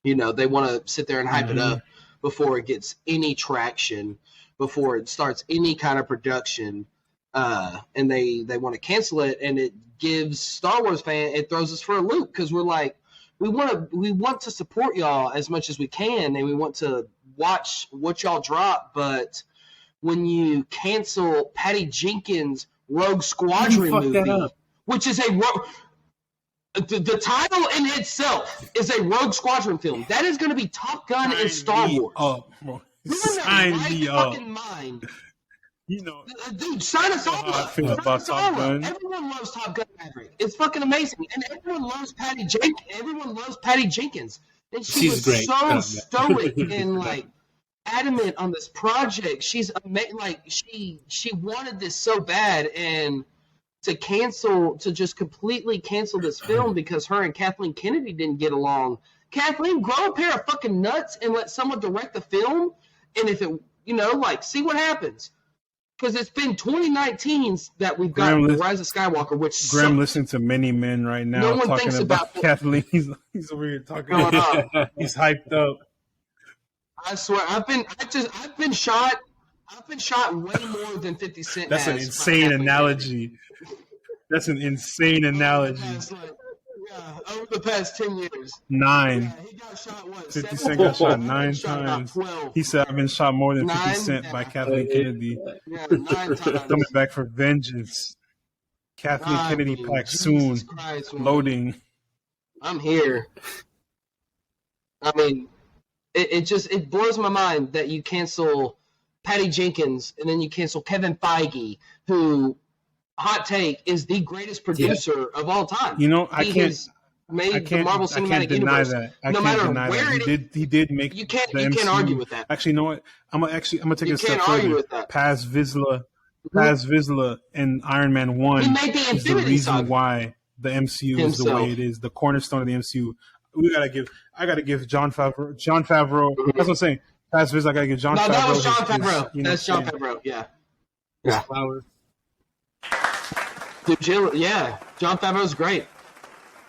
they want to sit there and hype it up before it gets any traction, before it starts any kind of production, and they want to cancel it, and it gives Star Wars it throws us for a loop, because we're like, we want to support y'all as much as we can, and we want to watch what y'all drop, but when you cancel Patty Jenkins' Rogue Squadron movie, which is the title in itself is a Rogue Squadron film. That is going to be Top Gun and Star Wars. Sign me up. Mind. Dude, sign us all up. Everyone loves Top Gun Maverick. It's fucking amazing, and everyone loves Patty Jenkins. And she's great. So stoic and like adamant on this project. She's amazing. Like she wanted this so bad, and to just completely cancel this film because her and Kathleen Kennedy didn't get along. Kathleen, grow a pair of fucking nuts and let someone direct the film, and if it, see what happens. Because it's been 2019 that we've got The Rise of Skywalker, which Graham listening to many men right now no one talking thinks about Kathleen. He's over here talking. He's hyped up. I swear, I've been shot way more than 50 Cent. That's an insane analogy. That's an insane analogy. Yeah, over the past 10 years. 9. Yeah, he got shot, what, 50 7 Cent got shot times? 9 Shot about times. 12. He said, I've been shot more than 50 9? Cent by Yeah. Kathleen Kennedy. Yeah, 9 times. Coming back for vengeance. Kathleen Kennedy pack soon. Christ, man. Loading. I'm here. I mean, it blows my mind that you cancel Patty Jenkins and then you cancel Kevin Feige, who, hot take, is the greatest producer of all time. You know, I can't the Marvel Cinematic deny Universe. that. I no can't matter deny where that. He did make you can't the MCU. argue with that. Actually, you know what? I'm gonna take You it a step can't argue further. with that. Paz Vizsla and Iron Man 1 He made the is the Infinity reason Saga. why the MCU is the way it is, the cornerstone of the MCU. I gotta give John Favreau. Mm-hmm. That's what I'm saying. Paz Vizsla, I gotta give John Favreau. No, that was John Favreau. That's John Favreau. Yeah. Flowers. Dude, John Favreau's great.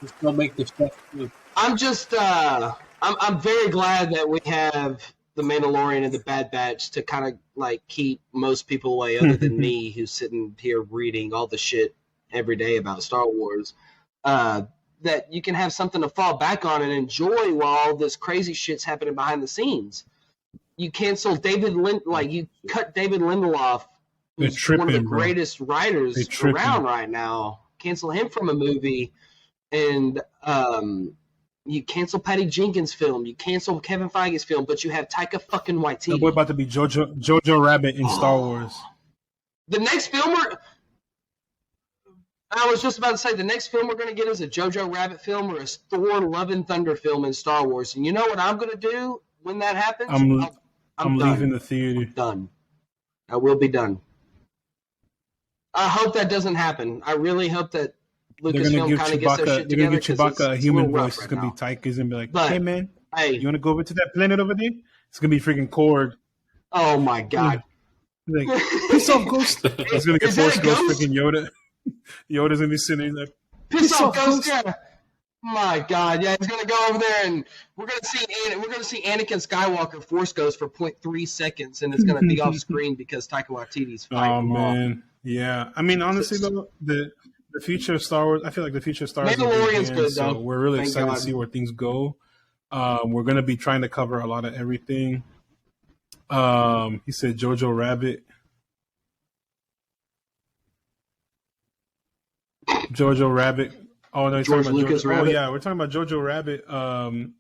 Just don't make the stuff too. I'm just, I'm very glad that we have the Mandalorian and the Bad Batch to kind of like keep most people away, other than me, who's sitting here reading all the shit every day about Star Wars. That you can have something to fall back on and enjoy while all this crazy shit's happening behind the scenes. You cancel you cut David Lindelof, who's one of the greatest writers around right now. Cancel him from a movie, and you cancel Patty Jenkins' film. You cancel Kevin Feige's film, but you have Taika fucking Waititi. We're about to be Jojo Rabbit in Star Wars. The next film I was just about to say, the next film we're going to get is a Jojo Rabbit film or a Thor Love and Thunder film in Star Wars. And you know what I'm going to do when that happens? I'm leaving the theater. I'm done. I will be done. I hope that doesn't happen. I really hope that Lucasfilm kind of gets their shit together. They're going to give Chewbacca a human voice. It's going to be Taika's and be like, hey, man, you want to go over to that planet over there? It's going to be freaking Korg. Oh, my God. Like, piss off, Ghost. It's going to get Force Ghost freaking Yoda. Yoda's going to be sitting there. Piss off, Ghost. Yeah. My God, yeah, he's gonna go over there, and we're gonna see Anakin Skywalker Force Ghost for 0.3 seconds, and it's gonna be off screen because Taika Waititi's fighting. Oh man, yeah. I mean, honestly, though, the future of Star Wars, I feel like the future of Star Wars Mandalorian's good, so though. we're really excited to see where things go. We're gonna be trying to cover a lot of everything. He said Jojo Rabbit. Jojo Rabbit. Oh no, George Lucas Rabbit. Oh yeah, we're talking about Jojo Rabbit. And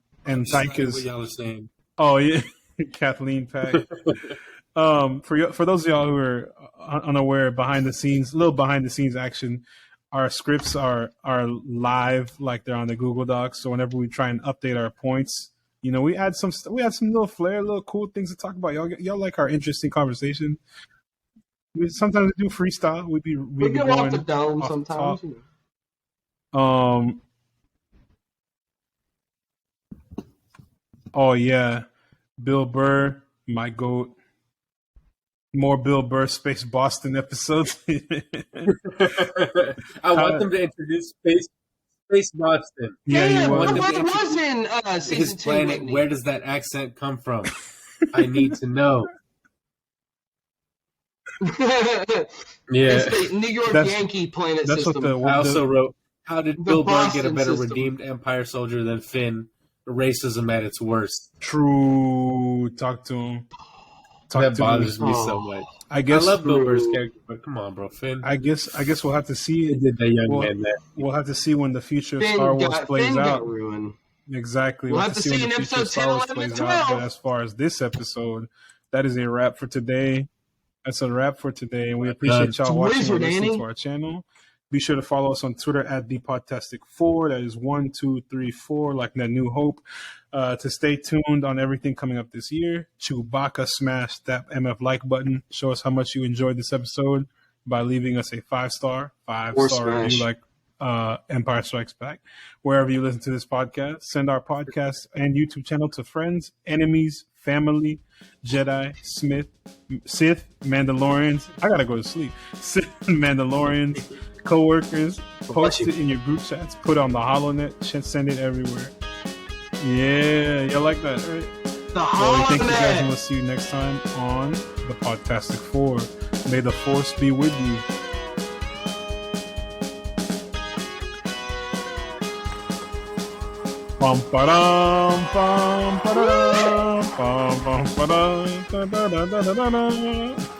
Taika's. What y'all are saying? Oh yeah, Kathleen Pack. For those of y'all who are unaware, behind the scenes action, our scripts are live, like they're on the Google Docs. So whenever we try and update our points, we add some little flair, little cool things to talk about. Y'all like our interesting conversation. Sometimes we do freestyle. We go off the dome sometimes. Oh yeah, Bill Burr, my GOAT. More Bill Burr Space Boston episodes. I want them to introduce Space Boston. Yeah, what was in season his 2? Planet, where does that accent come from? I need to know. Yeah, it's the New York Yankee planet system. I also wrote, how did Bill Burr get a better redeemed Empire soldier than Finn? Racism at its worst. True. Talk to him. That bothers me so much. I love Bill Burr's character, but come on, bro, Finn. I guess we'll have to see. It did that young man that. We'll have to see when the future of Star Wars plays out. Got ruined. Exactly. We'll have to see in episode 10, 11, and 12. But as far as this episode, that is a wrap for today. That's a wrap for today, and we appreciate y'all watching and listening to our channel. Be sure to follow us on Twitter at ThePodtastic4. That is 1234, like that New Hope. To stay tuned on everything coming up this year. Chewbacca smash that MF like button. Show us how much you enjoyed this episode by leaving us a 5-star review like Empire Strikes Back. Wherever you listen to this podcast, send our podcast and YouTube channel to friends, enemies, family, Jedi, Sith, Mandalorians. I gotta go to sleep. Sith, Mandalorians, co-workers. Post it in your group chats. Put it on the HoloNet. Send it everywhere. Yeah, you like that, right? The HoloNet. Thank you guys, and we'll see you next time on the Podtastic 4. May the Force be with you. Bum, ba-dum, bum, ba-dum, bum, bum, ba-dum, da-da-da-da-da-da.